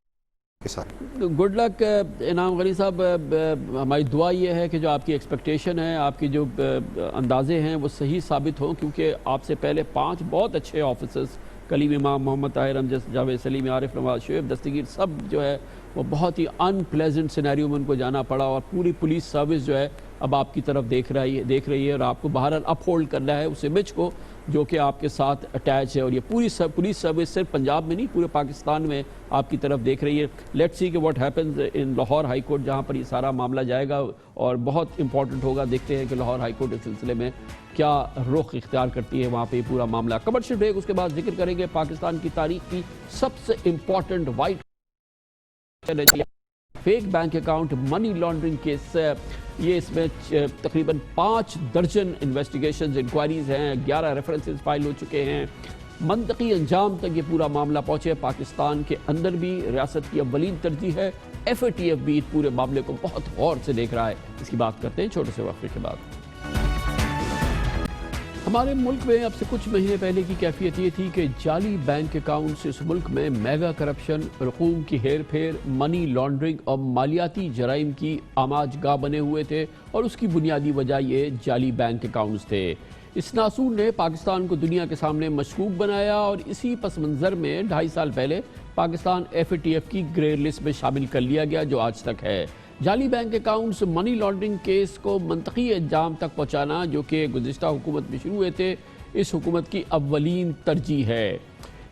के साथ। गुड लक इनाम गनी साहब, हमारी दुआ ये है कि जो आपकी एक्सपेक्टेशन है, आपकी जो अंदाजे हैं वो सही साबित हों, क्योंकि आपसे पहले 5 बहुत अच्छे ऑफिसर्स, कलीम इमाम, मोहम्मद ताहिर, अमजद जावेद सलीम, आरिफ नवाज, शोएब दस्तगीर, सब जो है वो बहुत ही अनप्लेजेंट सिनेरियो में उनको जाना पड़ा, और पूरी पुलिस सर्विस जो है अब आपकी तरफ देख रही है और आपको बहरहाल अपहोल्ड करना है उस इमेज को जो कि आपके साथ अटैच है। और ये पूरी पुलिस सर्विस सिर्फ पंजाब में नहीं, पूरे पाकिस्तान में आपकी तरफ देख रही है। लेट्स सी कि what happens in Lahore high court, जहाँ पर ये सारा मामला जाएगा, और बहुत इंपॉर्टेंट होगा। देखते हैं कि लाहौर हाई कोर्ट इस सिलसिले में क्या रुख इख्तियार करती है वहाँ पे ये पूरा मामला। कमर्शियल ब्रेक, उसके बाद जिक्र करेंगे पाकिस्तान की तारीख की सबसे important white fake bank account money laundering case. ये इसमें तकरीबन 5 दर्जन इन्वेस्टिगेशंस, इंक्वायरीज हैं, 11 रेफरेंसेस फाइल हो चुके हैं। मंतकी अंजाम तक ये पूरा मामला पहुंचे। पाकिस्तान के अंदर भी रियासत की अव्वलीन तरजीह है, FATF भी इस पूरे मामले को बहुत गौर से देख रहा है। इसकी बात करते हैं छोटे से वक्फे के बाद। हमारे मुल्क में अब से कुछ महीने पहले की कैफियत ये थी कि जाली बैंक अकाउंट्स इस मुल्क में मेगा करप्शन, रकूम की हेर फेर, मनी लॉन्ड्रिंग और मालियाती जराइम की आमाजगाह बने हुए थे, और उसकी बुनियादी वजह ये जाली बैंक अकाउंट्स थे। इस नासूर ने पाकिस्तान को दुनिया के सामने मशकूक बनाया, और इसी पस मंज़र में 2.5 साल पहले पाकिस्तान FATF की ग्रे लिस्ट में शामिल कर लिया गया, जो आज तक है। जाली bank accounts money laundering case को मंतकी अंजाम तक पहुँचाना, जो कि गुज़िश्ता हुकूमत में शुरू हुए थे, इस हुकूमत की अव्वलीन तरजीह है।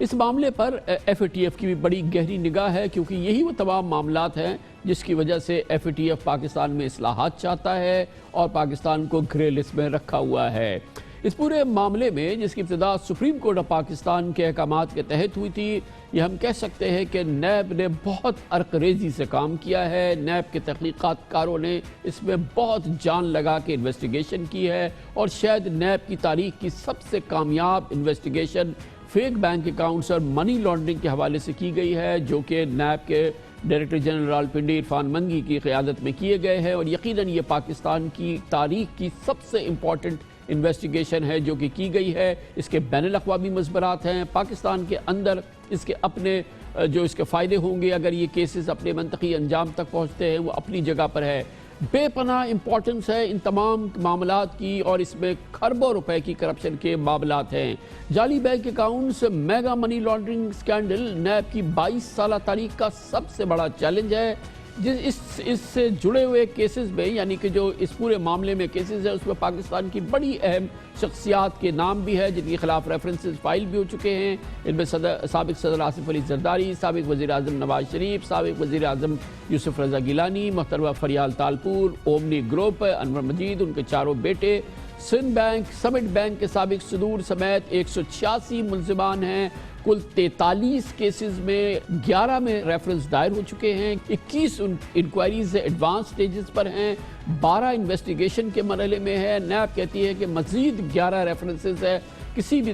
इस मामले पर FATF की भी बड़ी गहरी निगाह है, क्योंकि यही वो तमाम मामलात हैं जिसकी वजह से FATF पाकिस्तान में इस्लाहात चाहता है और पाकिस्तान को ग्रे लिस्ट में रखा हुआ है। इस पूरे मामले में, जिसकी इब्तिदा सुप्रीम कोर्ट ऑफ पाकिस्तान के अहकामात के तहत हुई थी, ये हम कह सकते हैं कि नैब ने बहुत अरकरेजी से काम किया है। नैब के तहकीकातकारों ने इसमें बहुत जान लगा के इन्वेस्टिगेशन की है, और शायद नैब की तारीख की सबसे कामयाब इन्वेस्टिगेशन फेक बैंक अकाउंट्स और मनी लॉन्ड्रिंग के हवाले से की गई है, जो कि नैब के डायरेक्टर जनरल रावलपिंडी इरफान मंगी की क़यादत में किए गए हैं। और यकीनन ये पाकिस्तान की तारीख की सबसे इम्पॉर्टेंट इन्वेस्टिगेशन है जो कि की गई है। इसके बैनुल अक़वामी मज़बरात हैं, पाकिस्तान के अंदर इसके अपने जो इसके फ़ायदे होंगे अगर ये केसेस अपने मंतकी अंजाम तक पहुँचते हैं, वो अपनी जगह पर है। बेपनाह इम्पॉर्टेंस है इन तमाम मामलात की, और इसमें खरबों रुपए की करप्शन के मामलात हैं। जाली bank accounts, mega money laundering scandal NAB की 22 साल तारीख का सबसे बड़ा चैलेंज है। इससे जुड़े हुए केसेस में, यानी कि जो इस पूरे मामले में केसेस है, उसमें पाकिस्तान की बड़ी अहम शख्सियात के नाम भी है, जिनके खिलाफ रेफरेंसेस फाइल भी हो चुके हैं। इनमें साबिक सदर आसिफ अली जरदारी, साबिक वज़ीर आज़म नवाज शरीफ, साबिक वज़ीर आज़म यूसुफ रज़ा गिलानी, मोहतरमा फरियाल तालपुर, ओमनी ग्रुप, अनवर मजीद, उनके चारों बेटे, सिंध बैंक, समिट बैंक के साबिक सदूर समेत 186 मुल्ज़िमान हैं। कुल 43 केसेस में 11 में रेफरेंस दायर हो चुके हैं, 21 इंक्वायरीज एडवांस स्टेजेस पर हैं, 12 इन्वेस्टिगेशन के मरहले में है। नैब कहती है कि मज़ीद 11 रेफरेंसेस है, किसी भी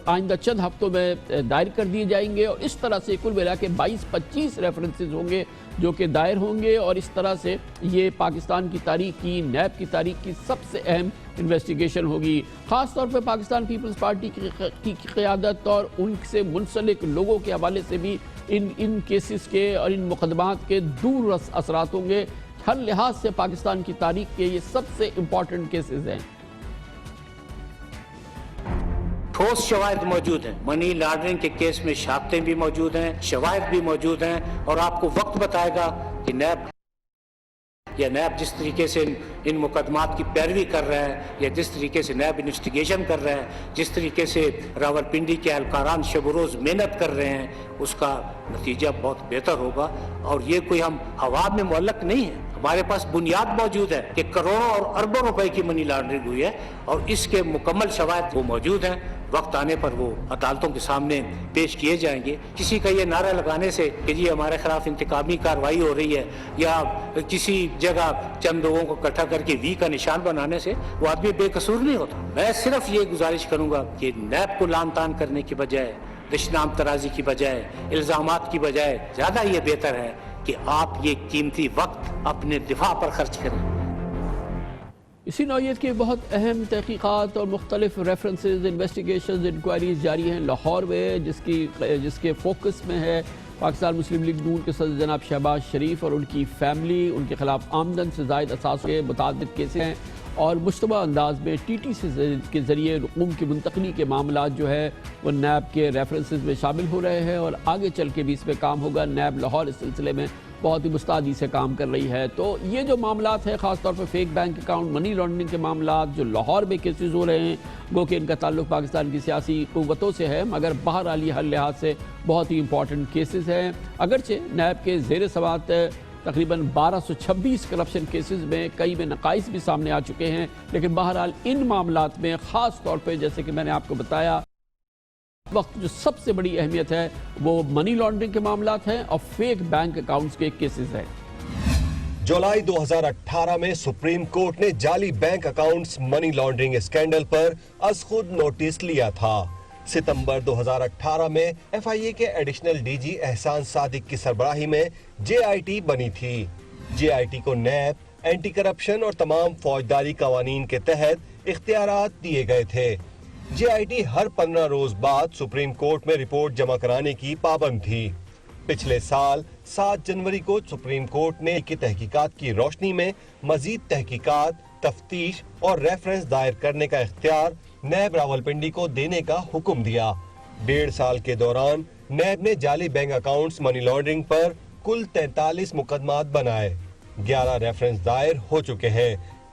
आइंदा चंद हफ्तों में दायर कर दिए जाएंगे, और इस तरह से कुल मिला के 22-25 रेफरेंसेस होंगे जो कि दायर होंगे। और इस तरह से ये पाकिस्तान की तारीख की, नैब की तारीख की सबसे अहम इन्वेस्टिगेशन होगी। ख़ास तौर पर पाकिस्तान पीपल्स पार्टी की क़यादत और उनसे मुंसलिक लोगों के हवाले से भी इन केसेस के और इन मुकदमात के दूर असरात होंगे। हर लिहाज से पाकिस्तान की तारीख के ये सबसे इम्पॉर्टेंट केसेस हैं। ठोस शवाहिद मौजूद हैं, मनी लॉन्ड्रिंग के केस में शहादतें भी मौजूद हैं, शवाहिद भी मौजूद हैं, और आपको वक्त बताएगा कि नैब जिस तरीके से इन मुकदमात की पैरवी कर रहा है, या जिस तरीके से नैब इन्वेस्टिगेशन कर रहा है, जिस तरीके से रावलपिंडी के एहलकारान शब रोज़ मेहनत कर रहे हैं, उसका नतीजा बहुत बेहतर होगा। और ये कोई हम हवा में मुअल्लक नहीं है, हमारे पास बुनियाद मौजूद है कि करोड़ों और अरबों रुपए की मनी लॉन्ड्रिंग हुई है, और इसके मुकम्मल शवाहिद वो मौजूद हैं। वक्त आने पर वो अदालतों के सामने पेश किए जाएंगे। किसी का ये नारा लगाने से कि जी हमारे खिलाफ इंतकामी कार्रवाई हो रही है, या किसी जगह चंद लोगों को इकट्ठा करके वी का निशान बनाने से वो आदमी बेकसूर नहीं होता। मैं सिर्फ ये गुजारिश करूंगा कि नैब को लान तान करने की बजाय, रिश्तेनाम तराजी की बजाय, इल्जामात की बजाय, ज़्यादा ये बेहतर है कि आप ये कीमती वक्त अपने दिफा पर खर्च करें। इसी नौइयत की बहुत अहम तहकीकात और मुख्तलिफ रेफरेंसेस, इन्वेस्टिगेशन, इंक्वायरीज जारी हैं लाहौर में, जिसके फोकस में है पाकिस्तान मुस्लिम लीग नून के सदर जनाब शहबाज शरीफ और उनकी फैमिली, उनके खिलाफ आमदन से जायद असास के मुताबिक केसेस हैं और मुश्तबा अंदाज में TT के ज़रिए रकूम की मुंतकली के मामला जो है वो नैब के रेफरेंसेस में शामिल हो रहे हैं और आगे चल के भी इस पर काम होगा। नैब लाहौर इस सिलसिले में बहुत ही मुस्तैदी से काम कर रही है। तो ये जो मामलात है ख़ास तौर पर fake bank account, money laundering के मामलात जो लाहौर में केसेस हो रहे हैं, गो कि इनका ताल्लुक पाकिस्तान की सियासी कुव्वतों से है, मगर बहरहाल हर लिहाज से बहुत ही इंपॉर्टेंट केसेस हैं। अगरचे नैब के ज़ेर समात तकरीबन 1226 करप्शन केसेस में कई में नकाइस भी सामने आ चुके हैं, लेकिन बहरहाल इन मामलात में ख़ास तौर पर जैसे कि मैंने आपको बताया वक्त जो सबसे बड़ी अहमियत है वो मनी लॉन्ड्रिंग के मामलात हैं और फेक बैंक अकाउंट्स के केसेस हैं। जुलाई 2018 में सुप्रीम कोर्ट ने जाली bank accounts money laundering scandal पर अज खुद नोटिस लिया था। सितंबर 2018 में FIA के एडिशनल DG एहसान सादिक की सरबराही में JIT बनी थी। JIT को नैब, एंटी करप्शन और तमाम फौजदारी कवानीन के तहत इख्तियारात दिए गए थे। JIT हर 15 रोज बाद सुप्रीम कोर्ट में रिपोर्ट जमा कराने की पाबंद थी। पिछले साल 7 जनवरी को सुप्रीम कोर्ट ने की तहकीकात की रोशनी में मजीद तहकीकात, तफ्तीश और रेफरेंस दायर करने का इख्तियार नैब रावलपिंडी को देने का हुक्म दिया। 1.5 साल के दौरान नैब ने जाली बैंक अकाउंट्स मनी लॉन्ड्रिंग पर कुल 43 मुकदमात बनाए। 11 रेफरेंस दायर हो चुके हैं,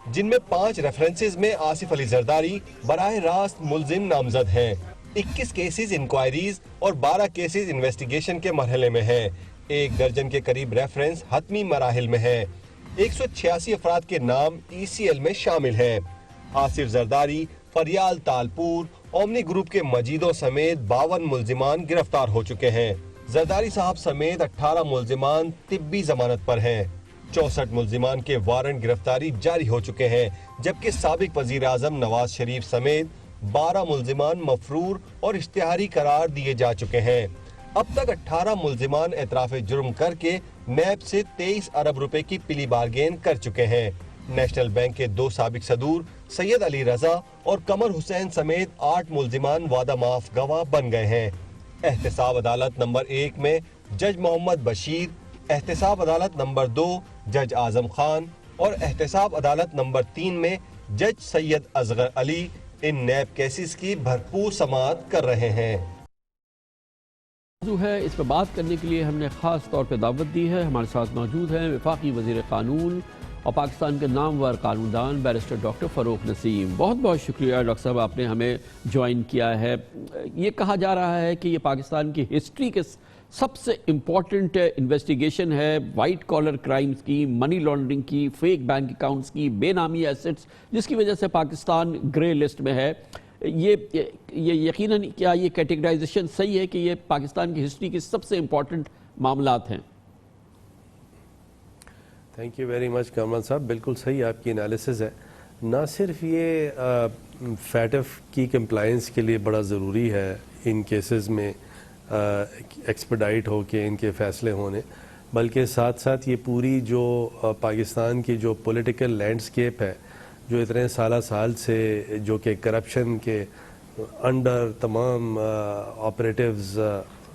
जिनमें 5 रेफरेंसेस में आसिफ अली जरदारी बराह रास्त मुल्जिम नामजद हैं। 21 केसेस इंक्वायरीज और 12 केसेस इन्वेस्टिगेशन के मरहले में हैं। 1 दर्जन के करीब रेफरेंस हतमी मराहिल में हैं। 186 अफराद के नाम ECL में शामिल हैं। आसिफ जरदारी, फरियाल तालपुर, ओमनी ग्रुप के मजीदों समेत 52 मुल्जिमान गिरफ्तार हो चुके हैं। जरदारी साहब समेत 18 मुल्जिमान तिब्बी जमानत पर हैं। 64 मुल्जिमान के वारंट गिरफ्तारी जारी हो चुके हैं, जबकि साबिक वजीर आजम नवाज शरीफ समेत 12 मुल्जिमान मफरूर और इश्तिहारी करार दिए जा चुके हैं। अब तक 18 मुल्जिमान एतराफ जुर्म करके नैब से 23 अरब रुपए की पिली बारगेन कर चुके हैं। नेशनल बैंक के 2 साबिक सदूर सैयद अली रजा और कमर हुसैन समेत 8 मुल्जिमान वादा माफ गवाह बन गए हैं। एहतसाब अदालत नंबर 1 में जज मोहम्मद बशीर, एहतसाब अदालत नंबर 2 जज आजम खान और एहतसाब अदालत नंबर 3 में जज सैयद असगर अली इन नैब केसेस की भरपूर समाअत कर रहे हैं। जो है इस पर बात करने के लिए हमने ख़ास तौर पर दावत दी है। हमारे साथ मौजूद हैं वफाकी वज़ीर क़ानून और पाकिस्तान के नामवर कानूनदान बैरिस्टर डॉक्टर फ़रूक नसीम। बहुत बहुत शुक्रिया डॉक्टर साहब, आपने हमें ज्वाइन किया है। ये कहा जा रहा है कि ये पाकिस्तान की हिस्ट्री के सबसे इम्पॉर्टेंट इन्वेस्टिगेशन है वाइट कॉलर क्राइम्स की, मनी लॉन्ड्रिंग की, फेक बैंक अकाउंट्स की, बेनामी एसेट्स, जिसकी वजह से पाकिस्तान ग्रे लिस्ट में है। ये यकीनन क्या ये कैटेगराइजेशन सही है कि ये पाकिस्तान की हिस्ट्री की सबसे इम्पॉर्टेंट मामलात हैं? Thank you very much Kamran साहब, बिल्कुल सही आपकी एनालिसिस है। ना सिर्फ ये फैटफ की कंप्लायंस के लिए बड़ा ज़रूरी है इन केसेस में एक्सपेडाइट हो के इनके फ़ैसले होने, बल्कि साथ साथ ये पूरी जो पाकिस्तान की जो पॉलिटिकल लैंडस्केप है, जो इतने साल से जो कि करप्शन के अंडर तमाम ऑपरेटिव्स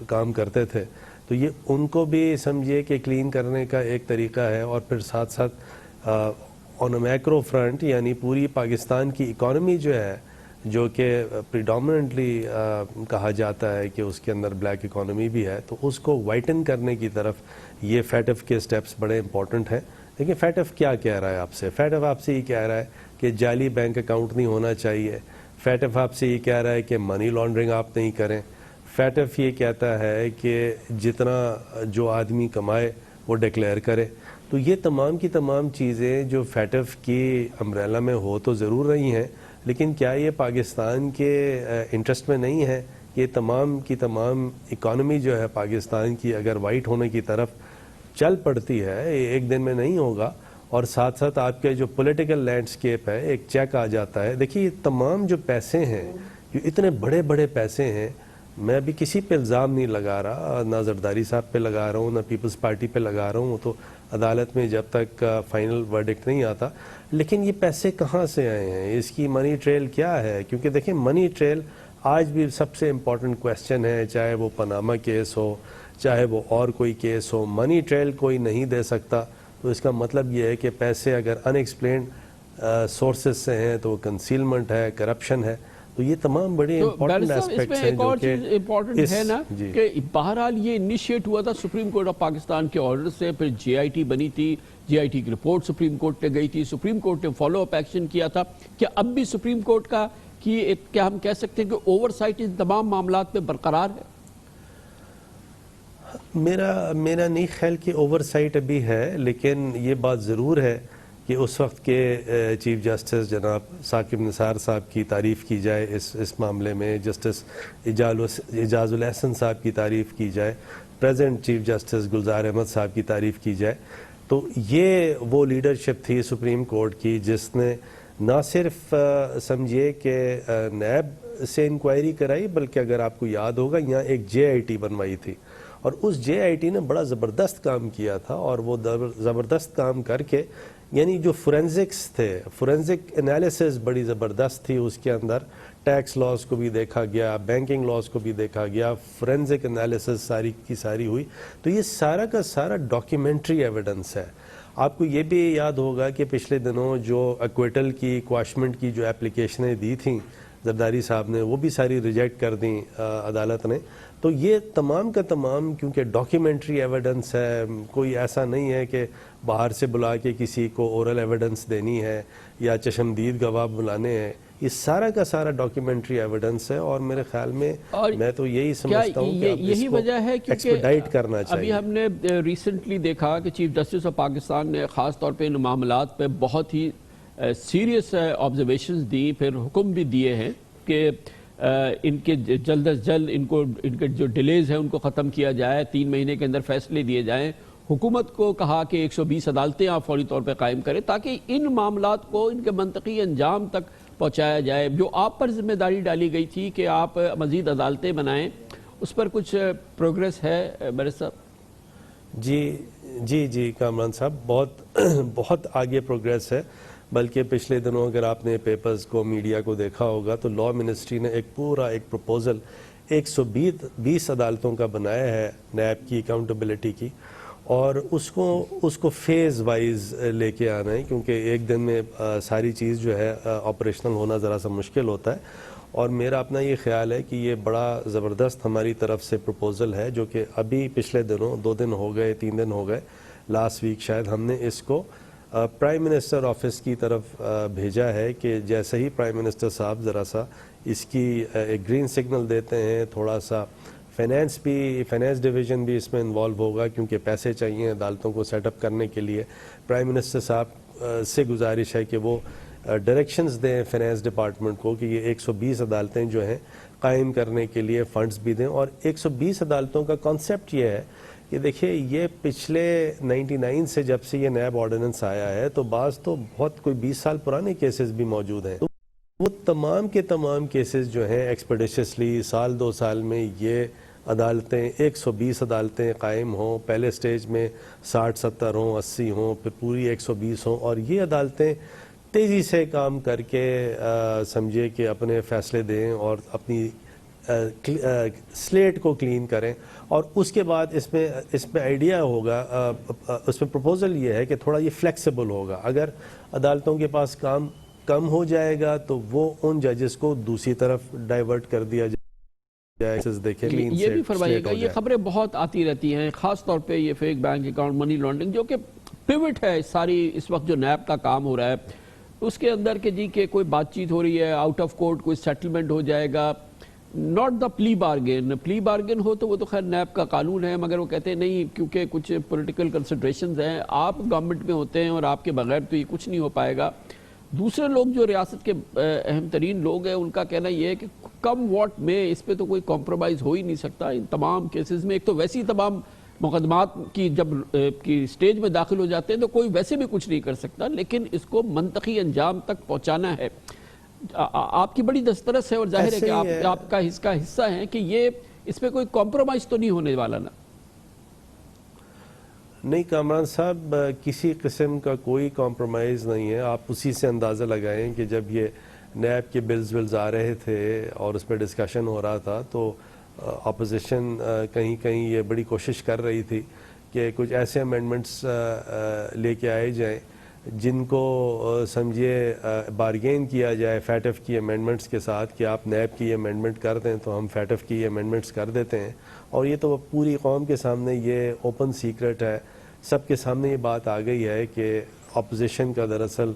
काम करते थे, तो ये उनको भी समझिए कि क्लीन करने का एक तरीका है। और फिर साथ साथ ऑन अ मैक्रो फ्रंट, यानी पूरी पाकिस्तान की इकॉनमी जो है, जो कि प्रीडोमिनेंटली कहा जाता है कि उसके अंदर ब्लैक इकॉनमी भी है, तो उसको वाइटन करने की तरफ ये फैटफ के स्टेप्स बड़े इंपॉर्टेंट हैं। देखिए फैटफ क्या कह रहा है आपसे, फैटफ आपसे ये कह रहा है कि जाली बैंक अकाउंट नहीं होना चाहिए। फैटफ आपसे ये कह रहा है कि मनी लॉन्ड्रिंग आप नहीं करें। फैटफ ये कहता है कि जितना जो आदमी कमाए वो डिक्लेयर करे। तो ये तमाम की तमाम चीज़ें जो फैटफ की अम्ब्रेला में हो तो ज़रूर रही हैं, लेकिन क्या ये पाकिस्तान के इंटरेस्ट में नहीं है कि तमाम की तमाम इकॉनमी जो है पाकिस्तान की अगर वाइट होने की तरफ चल पड़ती है, ये एक दिन में नहीं होगा। और साथ साथ आपके जो पॉलिटिकल लैंडस्केप है, एक चेक आ जाता है। देखिए तमाम जो पैसे हैं, जो इतने बड़े बड़े पैसे हैं, मैं अभी किसी पे इल्ज़ाम नहीं लगा रहा, ना जरदारी साहब पे लगा रहा हूँ, ना पीपल्स पार्टी पे लगा रहा हूँ, तो अदालत में जब तक फाइनल वर्डिक्ट नहीं आता। लेकिन ये पैसे कहाँ से आए हैं, इसकी मनी ट्रेल क्या है? क्योंकि देखिए मनी ट्रेल آج بھی سب سے امپورٹنٹ کویسچن ہے، چاہے وہ پاناما کیس ہو، چاہے وہ اور کوئی کیس ہو، منی ٹریل کوئی نہیں دے سکتا، تو اس کا مطلب یہ ہے کہ پیسے اگر ان ایکسپلینڈ سورسز سے ہیں تو وہ کنسیلمنٹ ہے، کرپشن ہے. تو یہ تمام بڑے امپورٹنٹ ایسپیکٹس ہیں جو کہ امپورٹنٹ ہے نا کہ بہرحال یہ انیشیٹ ہوا تھا سپریم کورٹ آف پاکستان کے آرڈر سے، پھر جے آئی ٹی بنی تھی، جے آئی ٹی کی رپورٹ سپریم کورٹ پہ گئی تھی، سپریم کورٹ نے فالو اپ ایکشن کیا تھا. کہ اب بھی سپریم کورٹ کا کیا ہم کہہ سکتے ہیں کہ اوور سائٹ ان تمام معاملات پہ برقرار ہے؟ میرا نہیں خیال کہ اوور سائٹ ابھی ہے، لیکن یہ بات ضرور ہے کہ اس وقت کے چیف جسٹس جناب ثاقب نثار صاحب کی تعریف کی جائے اس معاملے میں، جسٹس اعجاز الاحسن صاحب کی تعریف کی جائے، present chief justice Gulzar Ahmed صاحب کی تعریف کی جائے. تو یہ وہ لیڈرشپ تھی سپریم کورٹ کی جس نے نہ صرف سمجھیے کہ نیب سے انکوائری کرائی، بلکہ اگر آپ کو یاد ہوگا یہاں ایک جے آئی ٹی بنوائی تھی، اور اس جے آئی ٹی نے بڑا زبردست کام کیا تھا. اور وہ زبردست کام کر کے یعنی جو فورینزکس تھے، فورینزک انالیسس بڑی زبردست تھی، اس کے اندر ٹیکس لاز کو بھی دیکھا گیا، بینکنگ لاز کو بھی دیکھا گیا، فورینزک انالیسس ساری کی ساری ہوئی. تو یہ سارا کا سارا ڈاکیومنٹری ایویڈنس ہے. آپ کو یہ بھی یاد ہوگا کہ پچھلے دنوں جو ایکویٹل کی کواشمنٹ کی جو اپلیکیشنیں دی تھیں زرداری صاحب نے، وہ بھی ساری ریجیکٹ کر دیں عدالت نے. تو یہ تمام کا تمام کیونکہ ڈاکیومنٹری ایویڈنس ہے، کوئی ایسا نہیں ہے کہ باہر سے بلا کے کسی کو اورل ایویڈنس دینی ہے یا چشمدید گواہ بلانے ہیں. یہ سارا کا سارا ڈاکیومنٹری ایویڈنس ہے، اور میرے خیال میں میں تو یہی سمجھتا ہوں کہ یہی وجہ ہے ایکسپیڈائٹ کرنا چاہیے. ابھی ہم نے ریسنٹلی دیکھا کہ چیف جسٹس آف پاکستان نے خاص طور پہ ان معاملات پہ بہت ہی سیریس آبزرویشنز دی، پھر حکم بھی دیے ہیں کہ ان کے جلد از جلد ان کے جو ڈیلیز ہیں ان کو ختم کیا جائے، 3 مہینے کے اندر فیصلے دیے جائیں. حکومت کو کہا کہ 120 عدالتیں آپ فوری طور پہ قائم کریں تاکہ ان معاملات کو ان کے منطقی انجام تک پہنچایا جائے. جو آپ پر ذمہ داری ڈالی گئی تھی کہ آپ مزید عدالتیں بنائیں، اس پر کچھ پروگریس ہے میرے صاحب؟ جی کامران صاحب، بہت آگے پروگریس ہے. بلکہ پچھلے دنوں اگر آپ نے پیپرز کو، میڈیا کو دیکھا ہوگا تو لا منسٹری نے ایک پروپوزل 120 عدالتوں کا بنایا ہے نیب کی اکاؤنٹیبلٹی کی، اور اس کو فیز وائز لے کے آنا ہے، کیونکہ ایک دن میں ساری چیز جو ہے آپریشنل ہونا ذرا سا مشکل ہوتا ہے. اور میرا اپنا یہ خیال ہے کہ یہ بڑا زبردست ہماری طرف سے پروپوزل ہے، جو کہ ابھی پچھلے دنوں 2 دن ہو گئے، 3 دن ہو گئے، لاسٹ ویک شاید ہم نے اس کو پرائم منسٹر آفس کی طرف بھیجا ہے کہ جیسے ہی پرائم منسٹر صاحب ذرا سا اس کی ایک گرین سگنل دیتے ہیں، تھوڑا سا فائنینس ڈویژن بھی اس میں انوالو ہوگا، کیونکہ پیسے چاہیے عدالتوں کو سیٹ اپ کرنے کے لیے. پرائم منسٹر صاحب سے گزارش ہے کہ وہ ڈائریکشنز دیں فائنینس ڈپارٹمنٹ کو کہ یہ 120 عدالتیں جو ہیں قائم کرنے کے لیے فنڈز بھی دیں. اور 120 عدالتوں کا کانسیپٹ یہ ہے کہ دیکھیے یہ پچھلے 99 سے جب سے یہ نیب آرڈیننس آیا ہے تو بعض تو بہت کوئی 20 سال پرانے کیسز بھی موجود ہیں. وہ تمام کے تمام کیسز جو ہیں ایکسپیڈیشسلی سال 2 سال میں یہ عدالتیں 120 عدالتیں قائم ہوں، پہلے سٹیج میں 60 70 ہوں، 80 ہوں، پھر پوری 120 ہوں، اور یہ عدالتیں تیزی سے کام کر کے سمجھے کہ اپنے فیصلے دیں اور اپنی سلیٹ کو کلین کریں. اور اس کے بعد اس میں آئیڈیا ہوگا، اس میں پروپوزل یہ ہے کہ تھوڑا یہ فلیکسیبل ہوگا. اگر عدالتوں کے پاس کام کم ہو جائے گا تو وہ ان ججز کو دوسری طرف ڈائیورٹ کر دیا جائے. یہ بھی فرمائیے گا، یہ خبریں بہت آتی رہتی ہیں، خاص طور پہ یہ fake bank account, money laundering, جو کہ پیوٹ ہے ساری اس وقت جو نیب کا کام ہو رہا ہے اس کے اندر کہ کوئی بات چیت ہو رہی ہے، آؤٹ آف کورٹ کوئی سیٹلمنٹ ہو جائے گا. ناٹ دا پلی بارگین ہو تو وہ تو خیر نیب کا قانون ہے، مگر وہ کہتے ہیں نہیں کیونکہ کچھ پولیٹیکل کنسیڈریشنز ہیں، آپ گورنمنٹ میں ہوتے ہیں اور آپ کے بغیر تو یہ کچھ نہیں ہو پائے گا. دوسرے لوگ جو ریاست کے اہم ترین لوگ ہیں ان کا کہنا یہ ہے کہ کم واٹ میں اس پہ تو کوئی کمپرومائز ہو ہی نہیں سکتا ان تمام کیسز میں. ایک تو ویسی تمام مقدمات کی جب کی سٹیج میں داخل ہو جاتے ہیں تو کوئی ویسے بھی کچھ نہیں کر سکتا، لیکن اس کو منطقی انجام تک پہنچانا ہے. آپ کی بڑی دسترس ہے اور ظاہر ہے کہ آپ کا اس کا حصہ ہیں کہ یہ اس پہ کوئی کمپرومائز تو نہیں ہونے والا نا؟ نہیں کامران صاحب، کسی قسم کا کوئی کمپرومائز نہیں ہے. آپ اسی سے اندازہ لگائیں کہ جب یہ نیب کے بلز آ رہے تھے اور اس پہ ڈسکشن ہو رہا تھا تو اپوزیشن کہیں کہیں یہ بڑی کوشش کر رہی تھی کہ کچھ ایسے امینڈمنٹس لے کے آئے جائیں جن کو سمجھیے بارگین کیا جائے فیٹف کی امینڈمنٹس کے ساتھ کہ آپ نیب کی امینڈمنٹ کر دیں تو ہم فیٹف کی امینڈمنٹس کر دیتے ہیں. اور یہ تو پوری قوم کے سامنے یہ اوپن سیکرٹ ہے, سب کے سامنے یہ بات آ گئی ہے کہ اپوزیشن کا دراصل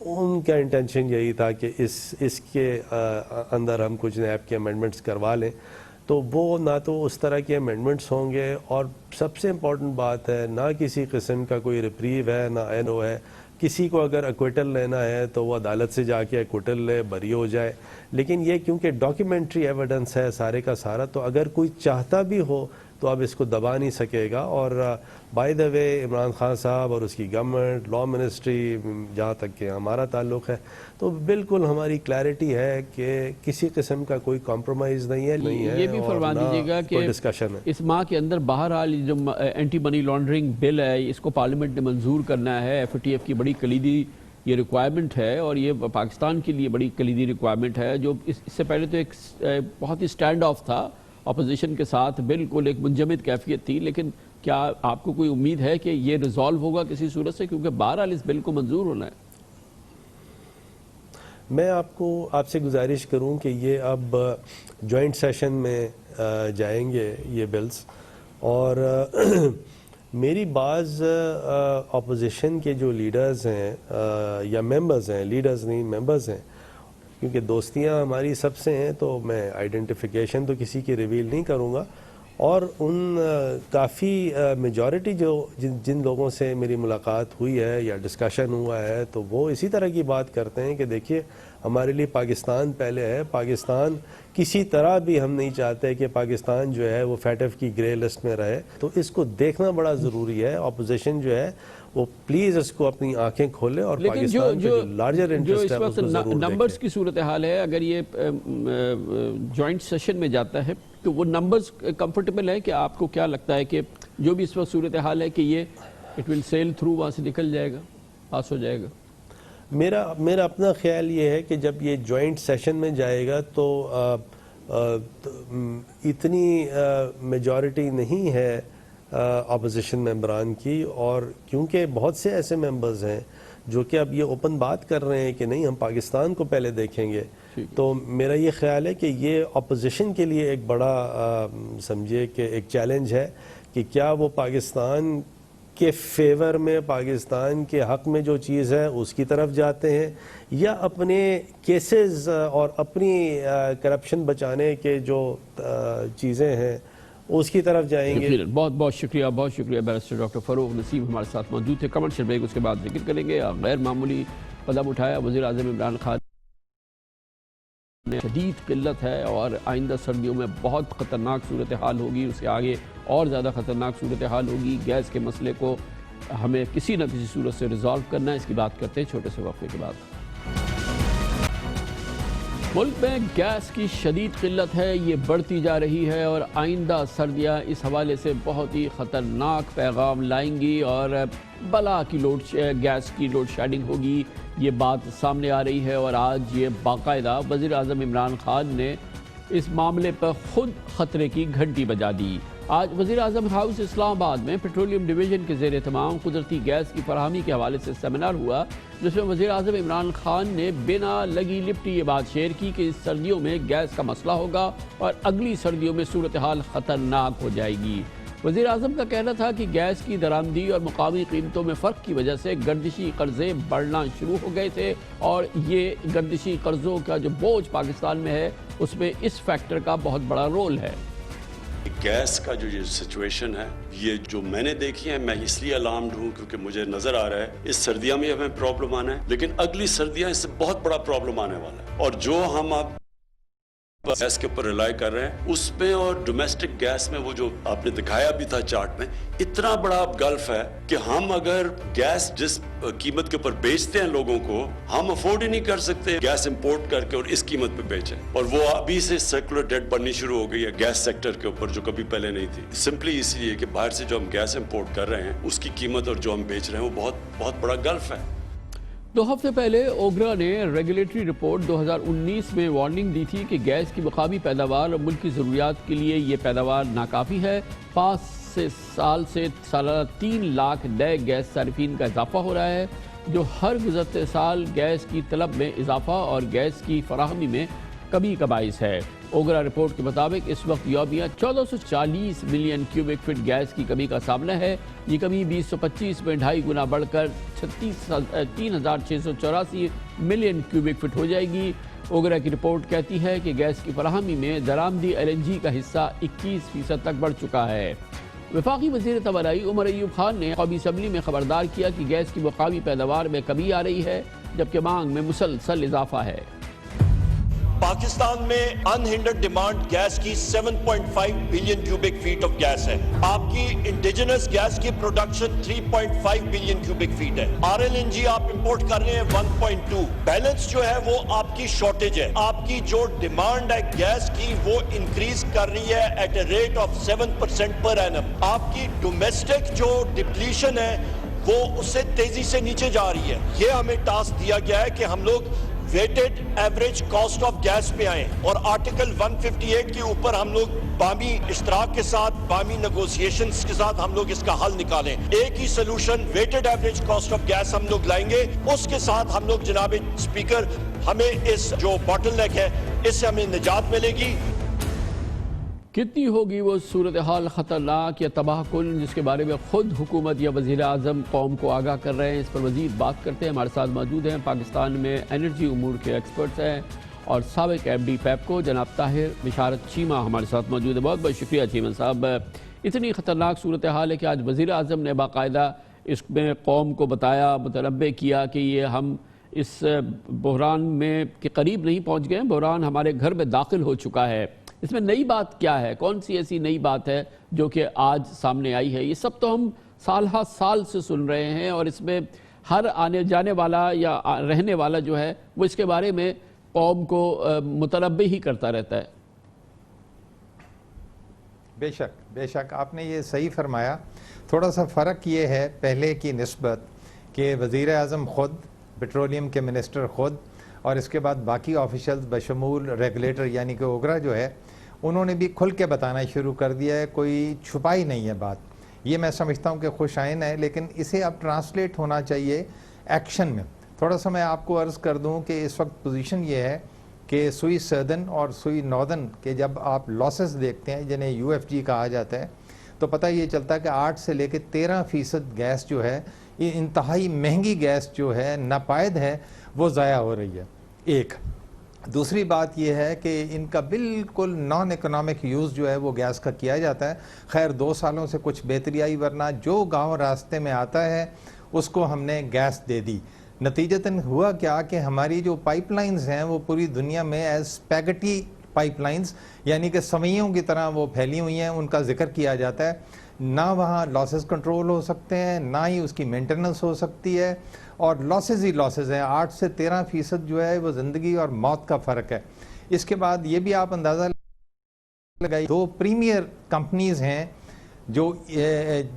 ان کا انٹینشن یہی تھا کہ اس کے اندر ہم کچھ نیب کے امینڈمنٹس کروا لیں. تو وہ نہ تو اس طرح کے امینڈمنٹس ہوں گے, اور سب سے امپورٹنٹ بات ہے نہ کسی قسم کا کوئی ریپریو ہے نہ NO ہے. کسی کو اگر ایکویٹل لینا ہے تو وہ عدالت سے جا کے ایکویٹل لے, بری ہو جائے. لیکن یہ کیونکہ ڈاکیومنٹری ایویڈنس ہے سارے کا سارا, تو اگر کوئی چاہتا بھی ہو تو اب اس کو دبا نہیں سکے گا. اور بائی دا وے عمران خان صاحب اور اس کی گورنمنٹ, لا منسٹری, جہاں تک کہ ہمارا تعلق ہے تو بالکل ہماری کلیئرٹی ہے کہ کسی قسم کا کوئی کمپرومائز نہیں ہے. یہ بھی فرما دیجیے گا کہ ڈسکشن ہے اس ماہ کے اندر بہرحال جو اینٹی منی لانڈرنگ بل ہے اس کو پارلیمنٹ نے منظور کرنا ہے. FATF کی بڑی کلیدی یہ ریکوائرمنٹ ہے اور یہ پاکستان کے لیے بڑی کلیدی ریکوائرمنٹ ہے. جو اس سے پہلے تو ایک بہت ہی سٹینڈ آف تھا اپوزیشن کے ساتھ, بالکل ایک منجمد کیفیت تھی. لیکن کیا آپ کو کوئی امید ہے کہ یہ ریزالو ہوگا کسی صورت سے, کیونکہ بہرحال اس بل کو منظور ہونا ہے؟ میں آپ سے گزارش کروں کہ یہ اب جوائنٹ سیشن میں جائیں گے یہ بلز, اور میری بعض اپوزیشن کے جو لیڈرز ہیں یا ممبرز ہیں, لیڈرز نہیں ممبرز ہیں, کیونکہ دوستیاں ہماری سب سے ہیں تو میں آئیڈینٹیفیکیشن تو کسی کی ریویل نہیں کروں گا. اور ان کافی میجورٹی جن لوگوں سے میری ملاقات ہوئی ہے یا ڈسکشن ہوا ہے تو وہ اسی طرح کی بات کرتے ہیں کہ دیکھیے ہمارے لیے پاکستان پہلے ہے. پاکستان کسی طرح بھی ہم نہیں چاہتے کہ پاکستان جو ہے وہ فیٹف کی گرے لسٹ میں رہے, تو اس کو دیکھنا بڑا ضروری ہے. اپوزیشن جو ہے وہ پلیز اس کو اپنی آنکھیں کھولے اور پاکستان جو لارجر انٹرسٹ ہے اس کو ضرور نمبرز کی صورتحال ہے, اگر یہ جوائنٹ سیشن میں جاتا ہے تو وہ نمبرز کمفرٹیبل ہے کہ آپ کو کیا لگتا ہے کہ جو بھی اس وقت صورتحال ہے کہ یہ اٹ ول سیل تھرو, وہاں سے نکل جائے گا, پاس ہو جائے گا؟ میرا اپنا خیال یہ ہے کہ جب یہ جوائنٹ سیشن میں جائے گا تو اتنی میجورٹی نہیں ہے اپوزیشن ممبران کی, اور کیونکہ بہت سے ایسے ممبرز ہیں جو کہ اب یہ اوپن بات کر رہے ہیں کہ نہیں ہم پاکستان کو پہلے دیکھیں گے, تو میرا یہ خیال ہے کہ یہ اپوزیشن کے لیے ایک بڑا سمجھیے کہ ایک چیلنج ہے کہ کیا وہ پاکستان کے فیور میں, پاکستان کے حق میں جو چیز ہے اس کی طرف جاتے ہیں, یا اپنے کیسز اور اپنی کرپشن بچانے کے جو چیزیں ہیں اس کی طرف جائیں گے. بہت بہت شکریہ, بہت شکریہ. بیرسٹر ڈاکٹر فروغ نسیم ہمارے ساتھ موجود تھے. کمرشل بریک, اس کے بعد ذکر کریں گے غیر معمولی قدم اٹھایا وزیر اعظم عمران خان نے. شدید قلت ہے اور آئندہ سردیوں میں بہت خطرناک صورتحال ہوگی, اس کے آگے اور زیادہ خطرناک صورتحال ہوگی. گیس کے مسئلے کو ہمیں کسی نہ کسی صورت سے ریزالو کرنا ہے. اس کی بات کرتے ہیں چھوٹے سے وقفے کے بعد. ملک میں گیس کی شدید قلت ہے, یہ بڑھتی جا رہی ہے اور آئندہ سردیاں اس حوالے سے بہت ہی خطرناک پیغام لائیں گی اور بلا کی گیس کی لوڈ شیڈنگ ہوگی, یہ بات سامنے آ رہی ہے. اور آج یہ باقاعدہ وزیر اعظم عمران خان نے اس معاملے پر خود خطرے کی گھنٹی بجا دی. آج وزیر اعظم ہاؤس اسلام آباد میں پیٹرولیم ڈویژن کے زیر اہتمام قدرتی گیس کی فراہمی کے حوالے سے سیمینار ہوا, جس میں وزیر اعظم عمران خان نے بنا لگی لپٹی یہ بات شیئر کی کہ اس سردیوں میں گیس کا مسئلہ ہوگا اور اگلی سردیوں میں صورتحال خطرناک ہو جائے گی. وزیر اعظم کا کہنا تھا کہ گیس کی درآمدی اور مقامی قیمتوں میں فرق کی وجہ سے گردشی قرضے بڑھنا شروع ہو گئے تھے, اور یہ گردشی قرضوں کا جو بوجھ پاکستان میں ہے اس میں اس فیکٹر کا بہت بڑا رول ہے. گیس کا جو یہ سچویشن ہے, یہ جو میں نے دیکھی ہے, میں اس لیے الارمڈ ہوں کیونکہ مجھے نظر آ رہا ہے اس سردیاں میں ہمیں پرابلم آنا ہے, لیکن اگلی سردیاں اس سے بہت بڑا پرابلم آنے والا ہے. اور جو ہم اب گیس کے اوپر ریلائی کر رہے ہیں اس میں اور ڈومیسٹک گیس میں, وہ جو آپ نے دکھایا بھی تھا چارٹ میں, اتنا بڑا گلف ہے کہ ہم اگر گیس جس قیمت کے اوپر بیچتے ہیں لوگوں کو, ہم افورڈ ہی نہیں کر سکتے گیس امپورٹ کر کے اور اس قیمت پہ بیچیں. اور وہ ابھی سے سرکولر ڈیٹ بننی شروع ہو گئی ہے گیس سیکٹر کے اوپر, جو کبھی پہلے نہیں تھی, سمپلی اس لیے کہ باہر سے جو ہم گیس امپورٹ کر رہے ہیں اس کی قیمت اور جو ہم بیچ رہے ہیں وہ بہت بڑا گلف ہے. 2 ہفتے پہلے اوگرا نے ریگولیٹری رپورٹ 2019 میں وارننگ دی تھی کہ گیس کی مقامی پیداوار اور ملک کی ضروریات کے لیے یہ پیداوار ناکافی ہے. 5 سال سے سالانہ 3 لاکھ نئے گیس صارفین کا اضافہ ہو رہا ہے، جو ہر گزرتے سال گیس کی طلب میں اضافہ اور گیس کی فراہمی میں کمی کا باعث ہے. اوگرا رپورٹ کے مطابق اس وقت یومیہ 1440 ملین کیوبک فٹ گیس کی کمی کا سامنا ہے. یہ کمی 2025 میں 2.5 گنا بڑھ کر 3684 ملین کیوبک فٹ ہو جائے گی. اوگرا کی رپورٹ کہتی ہے کہ گیس کی فراہمی میں درآمدی LNG کا حصہ 21% تک بڑھ چکا ہے. وفاقی وزیر توانائی عمر ایوب خان نے قومی اسمبلی میں خبردار کیا کہ گیس کی مقامی پیداوار میں کمی آ رہی ہے، جبکہ مانگ میں مسلسل اضافہ ہے. پاکستان میں انہنڈرڈ ڈیمانڈ گیس کی 7.5 billion cubic feet of gas ہے. آپ کی انڈیجنس گیس کی پروڈکشن 3.5 بلین کیوبک فیٹ ہے. RLNG آپ امپورٹ کر رہے ہیں 1.2. بیلنس جو ہے وہ آپ کی شارٹیج ہے. آپ کی جو ڈیمانڈ ہے گیس کی وہ انکریز کر رہی ہے at a rate of 7% per annum. آپ کی ڈومیسٹک جو ڈپلیشن ہے وہ اس سے تیزی سے نیچے جا رہی ہے. یہ ہمیں ٹاسک دیا گیا ہے کہ ہم لوگ weighted average cost of gas پہ آئیں اور آرٹیکل 158 کے اوپر ہم لوگ بامی اشتراک کے ساتھ، بامی نیگوسیشنز کے ساتھ ہم لوگ اس کا حل نکالیں. ایک ہی solution weighted average cost of gas ہم لوگ لائیں گے. اس کے ساتھ ہم لوگ جناب اسپیکر ہمیں اس جو باٹل نیک ہے اس سے ہمیں نجات ملے گی. کتنی ہوگی وہ صورتحال خطرناک یا تباہ کن جس کے بارے میں خود حکومت یا وزیر اعظم قوم کو آگاہ کر رہے ہیں؟ اس پر مزید بات کرتے ہیں. ہمارے ساتھ موجود ہیں پاکستان میں انرجی امور کے ایکسپرٹس ہیں اور سابق MD پیپکو جناب طاہر بشارت چیمہ ہمارے ساتھ موجود ہے. بہت بہت شکریہ چیمہ صاحب. اتنی خطرناک صورتحال ہے کہ آج وزیر اعظم نے باقاعدہ اس میں قوم کو بتایا، متنبہ کیا کہ یہ ہم اس بحران میں کے قریب نہیں پہنچ گئے، بحران ہمارے گھر میں داخل ہو چکا ہے. اس میں نئی بات کیا ہے؟ کون سی ایسی نئی بات ہے جو کہ آج سامنے آئی ہے؟ یہ سب تو ہم سال ہر سال سے سن رہے ہیں اور اس میں ہر آنے جانے والا یا رہنے والا جو ہے وہ اس کے بارے میں قوم کو متنبہ ہی کرتا رہتا ہے. بے شک آپ نے یہ صحیح فرمایا. تھوڑا سا فرق یہ ہے پہلے کی نسبت کہ وزیر اعظم خود، پیٹرولیم کے منسٹر خود اور اس کے بعد باقی آفیشلز بشمول ریگولیٹر یعنی کہ اوگرا جو ہے انہوں نے بھی کھل کے بتانا شروع کر دیا ہے. کوئی چھپائی نہیں ہے بات. یہ میں سمجھتا ہوں کہ خوش آئین ہے، لیکن اسے اب ٹرانسلیٹ ہونا چاہیے ایکشن میں. تھوڑا سا میں آپ کو عرض کر دوں کہ اس وقت پوزیشن یہ ہے کہ سوئی سردن اور سوئی ناردن کے جب آپ لاسز دیکھتے ہیں جنہیں UFG کہا جاتا ہے تو پتہ یہ چلتا ہے کہ 8 سے لے کے 13% گیس جو ہے یہ انتہائی مہنگی گیس جو ہے ناپائد ہے وہ ضائع ہو رہی ہے. ایک دوسری بات یہ ہے کہ ان کا بالکل نان اکنامک یوز جو ہے وہ گیس کا کیا جاتا ہے. خیر 2 سالوں سے کچھ بہتری آئی، ورنہ جو گاؤں راستے میں آتا ہے اس کو ہم نے گیس دے دی. نتیجتاً ہوا کیا کہ ہماری جو پائپ لائنز ہیں وہ پوری دنیا میں ایز اسپیگٹی پائپ لائنز یعنی کہ سوئیوں کی طرح وہ پھیلی ہوئی ہیں. ان کا ذکر کیا جاتا ہے. نہ وہاں لاسز کنٹرول ہو سکتے ہیں، نہ ہی اس کی مینٹیننس ہو سکتی ہے، اور لاسز ہی لاسز ہیں. 8 سے 13% جو ہے وہ زندگی اور موت کا فرق ہے. اس کے بعد یہ بھی آپ اندازہ لگائی 2 پریمیئر کمپنیز ہیں جو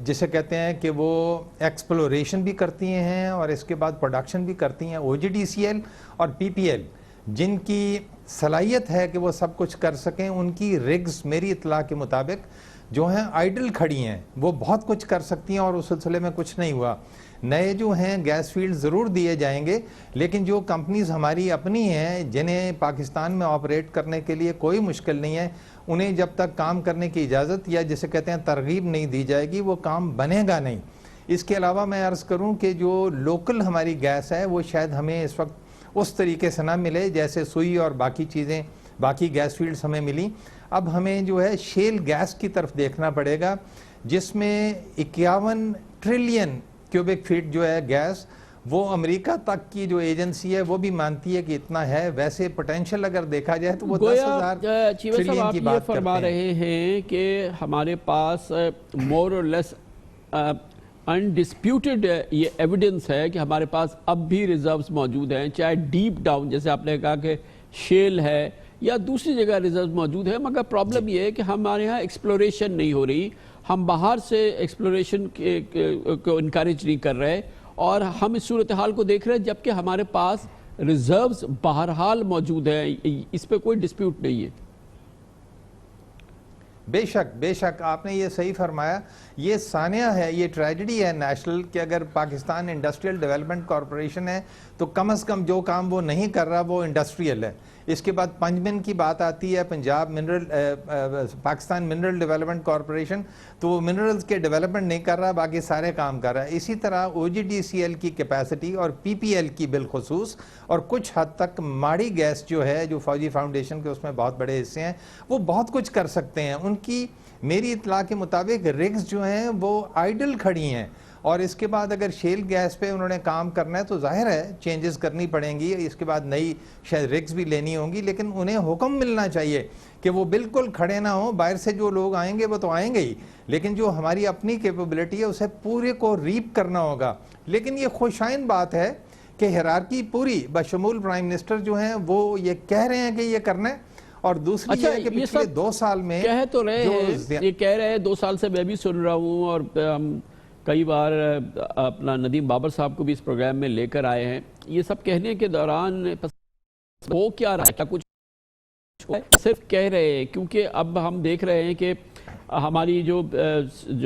جسے کہتے ہیں کہ وہ ایکسپلوریشن بھی کرتی ہیں اور اس کے بعد پروڈکشن بھی کرتی ہیں، OGDCL اور PPL، جن کی صلاحیت ہے کہ وہ سب کچھ کر سکیں. ان کی رگز میری اطلاع کے مطابق جو ہیں آئیڈل کھڑی ہیں، وہ بہت کچھ کر سکتی ہیں اور اس سلسلے میں کچھ نہیں ہوا. نئے جو ہیں گیس فیلڈ ضرور دیے جائیں گے، لیکن جو کمپنیز ہماری اپنی ہیں جنہیں پاکستان میں آپریٹ کرنے کے لیے کوئی مشکل نہیں ہے، انہیں جب تک کام کرنے کی اجازت یا جسے کہتے ہیں ترغیب نہیں دی جائے گی وہ کام بنے گا نہیں. اس کے علاوہ میں عرض کروں کہ جو لوکل ہماری گیس ہے وہ شاید ہمیں اس وقت اس طریقے سے نہ ملے جیسے سوئی اور باقی چیزیں، باقی گیس فیلڈز ہمیں ملی. اب ہمیں جو ہے شیل گیس کی طرف دیکھنا پڑے گا، جس میں 51 ٹریلین کیوبک فیٹ جو ہے گیس، وہ امریکہ تک کی جو ایجنسی ہے وہ بھی مانتی ہے کہ اتنا ہے. ویسے پوٹینشل اگر دیکھا جائے تو وہ 10,000 ٹریلین کی بات کرتے ہیں. فرما رہے ہیں کہ ہمارے پاس مور اور لیس انڈسپیوٹڈ یہ ایویڈنس ہے کہ ہمارے پاس اب بھی ریزروز موجود ہیں، چاہے ڈیپ ڈاؤن جیسے آپ نے کہا کہ شیل ہے یا دوسری جگہ ریزرو موجود ہے. مگر پرابلم یہ ہے کہ ہمارے ہاں ایکسپلوریشن نہیں ہو رہی، ہم باہر سے ایکسپلوریشن کو انکریج نہیں کر رہے اور ہم اس صورتحال کو دیکھ رہے ہیں جبکہ ہمارے پاس ریزروز بہرحال موجود ہیں, اس پہ کوئی ڈسپیوٹ نہیں ہے. بے شک آپ نے یہ صحیح فرمایا. یہ سانحہ ہے, یہ ٹریجڈی ہے نیشنل کہ اگر پاکستان انڈسٹریل ڈیولپمنٹ کارپوریشن ہے تو کم از کم جو کام وہ نہیں کر رہا وہ انڈسٹریل ہے. اس کے بعد پنجمن کی بات آتی ہے, پاکستان منرل ڈیولپمنٹ کارپوریشن, تو وہ منرلز کے ڈیولپمنٹ نہیں کر رہا, باقی سارے کام کر رہا ہے. اسی طرح OGDCL کی کیپیسٹی اور PPL کی بالخصوص, اور کچھ حد تک ماڑی گیس جو ہے جو فوجی فاؤنڈیشن کے اس میں بہت بڑے حصے ہیں, وہ بہت کچھ کر سکتے ہیں. ان کی میری اطلاع کے مطابق رگز جو ہیں وہ آئیڈل کھڑی ہیں, اور اس کے بعد اگر شیل گیس پہ انہوں نے کام کرنا ہے تو ظاہر ہے چینجز کرنی پڑیں گی, اس کے بعد نئی شاید رگز بھی لینی ہوں گی, لیکن انہیں حکم ملنا چاہیے کہ وہ بالکل کھڑے نہ ہوں. باہر سے جو لوگ آئیں گے وہ تو آئیں گے ہی, لیکن جو ہماری اپنی کیپیبلٹی ہے اسے پورے کو ریپ کرنا ہوگا. لیکن یہ خوشائن بات ہے کہ ہیرارکی پوری بشمول پرائم منسٹر جو ہیں وہ یہ کہہ رہے ہیں کہ یہ کرنا ہے, اور دوسری یہ ہے کہ پچھلے 2 سال میں کہہ تو رہے ہیں, یہ کہہ رہے ہیں 2 سال سے میں بھی سن رہا ہوں, اور ہم کئی بار اپنا ندیم بابر صاحب کو بھی اس پروگرام میں لے کر آئے ہیں. یہ سب کہنے کے دوران ہو کیا رہا ہے, کیا کچھ صرف کہہ رہے ہیں؟ کیونکہ اب ہم دیکھ رہے ہیں کہ ہماری جو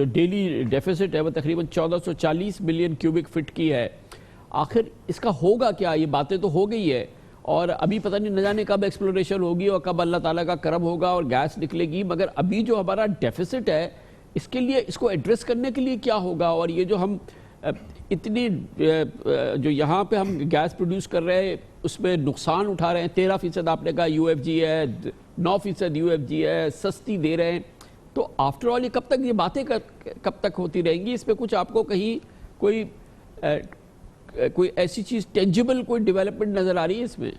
ڈیلی ڈیفیسٹ ہے وہ تقریباً 1440 ملین کیوبک فٹ کی ہے. آخر اس کا ہوگا کیا؟ یہ باتیں تو ہو گئی ہے, اور ابھی پتہ نہیں نہ جانے کب ایکسپلوریشن ہوگی اور کب اللہ تعالیٰ کا کرم ہوگا اور گیس نکلے گی. مگر ابھی جو ہمارا ڈیفیسٹ ہے اس کے لیے, اس کو ایڈریس کرنے کے لیے کیا ہوگا؟ اور یہ جو ہم اتنی جو یہاں پہ ہم گیس پروڈیوس کر رہے ہیں اس میں نقصان اٹھا رہے ہیں, 13% آپ نے کہا UFG ہے, 9% UFG ہے, سستی دے رہے ہیں, تو آفٹر آل یہ کب تک, یہ باتیں کب تک ہوتی رہیں گی؟ اس پہ کچھ آپ کو کہیں کوئی ایسی چیز ٹینجیبل کوئی ڈیولپمنٹ نظر آ رہی ہے اس میں؟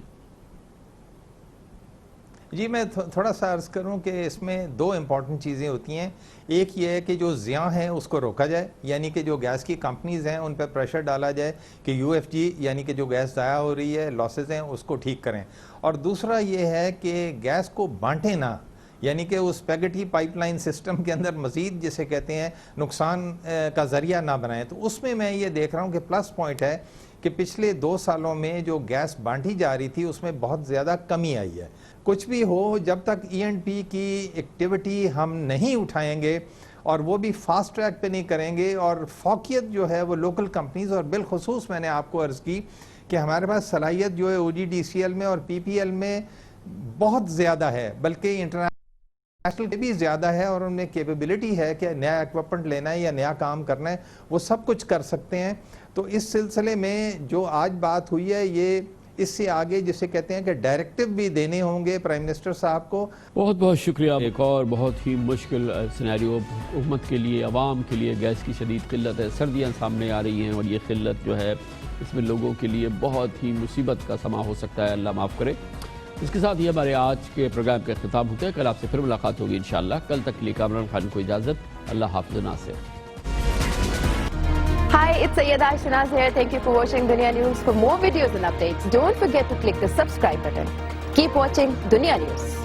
جی میں تھوڑا سا عرض کروں کہ اس میں 2 امپورٹنٹ چیزیں ہوتی ہیں. ایک یہ ہے کہ جو زیاں ہیں اس کو روکا جائے, یعنی کہ جو گیس کی کمپنیز ہیں ان پہ پریشر ڈالا جائے کہ UFG یعنی کہ جو گیس ضائع ہو رہی ہے, لاسز ہیں, اس کو ٹھیک کریں. اور دوسرا یہ ہے کہ گیس کو بانٹیں نہ, یعنی کہ اس پیگٹی پائپ لائن سسٹم کے اندر مزید جسے کہتے ہیں نقصان کا ذریعہ نہ بنائیں. تو اس میں یہ دیکھ رہا ہوں کہ پلس پوائنٹ ہے کہ پچھلے 2 سالوں میں جو گیس بانٹی جا رہی تھی اس میں بہت زیادہ کمی آئی ہے. کچھ بھی ہو, جب تک ENP کی ایکٹیویٹی ہم نہیں اٹھائیں گے اور وہ بھی فاسٹ ٹریک پہ نہیں کریں گے, اور فوقیت جو ہے وہ لوکل کمپنیز, اور بالخصوص میں نے آپ کو عرض کی کہ ہمارے پاس صلاحیت جو ہے OGDCL میں اور PPL میں بہت زیادہ ہے, بلکہ انٹرنیشنل بھی زیادہ ہے, اور ان میں کیپیبلٹی ہے کہ نیا ایکوپمنٹ لینا ہے یا نیا کام کرنا ہے وہ سب کچھ کر سکتے ہیں. تو اس سلسلے میں جو آج بات ہوئی ہے, یہ اس سے آگے جسے کہتے ہیں کہ ڈائریکٹیو بھی دینے ہوں گے پرائم منسٹر صاحب کو. بہت بہت شکریہ. ایک اور بہت ہی مشکل سینیریو حکومت کے لیے, عوام کے لیے, گیس کی شدید قلت ہے, سردیاں سامنے آ رہی ہیں, اور یہ قلت جو ہے اس میں لوگوں کے لیے بہت ہی مصیبت کا سما ہو سکتا ہے, اللہ معاف کرے. اس کے ساتھ یہ ہمارے آج کے پروگرام کا اختتام ہوتا ہے. کل آپ سے پھر ملاقات ہوگی انشاءاللہ. کل تک کے لیے کامران خان کو اجازت. اللہ حافظ ناصر. Hi, it's Sayyeda Shanaz here. Thank you for watching Dunya News. For more videos and updates, don't forget to click the subscribe button. Keep watching Dunya News.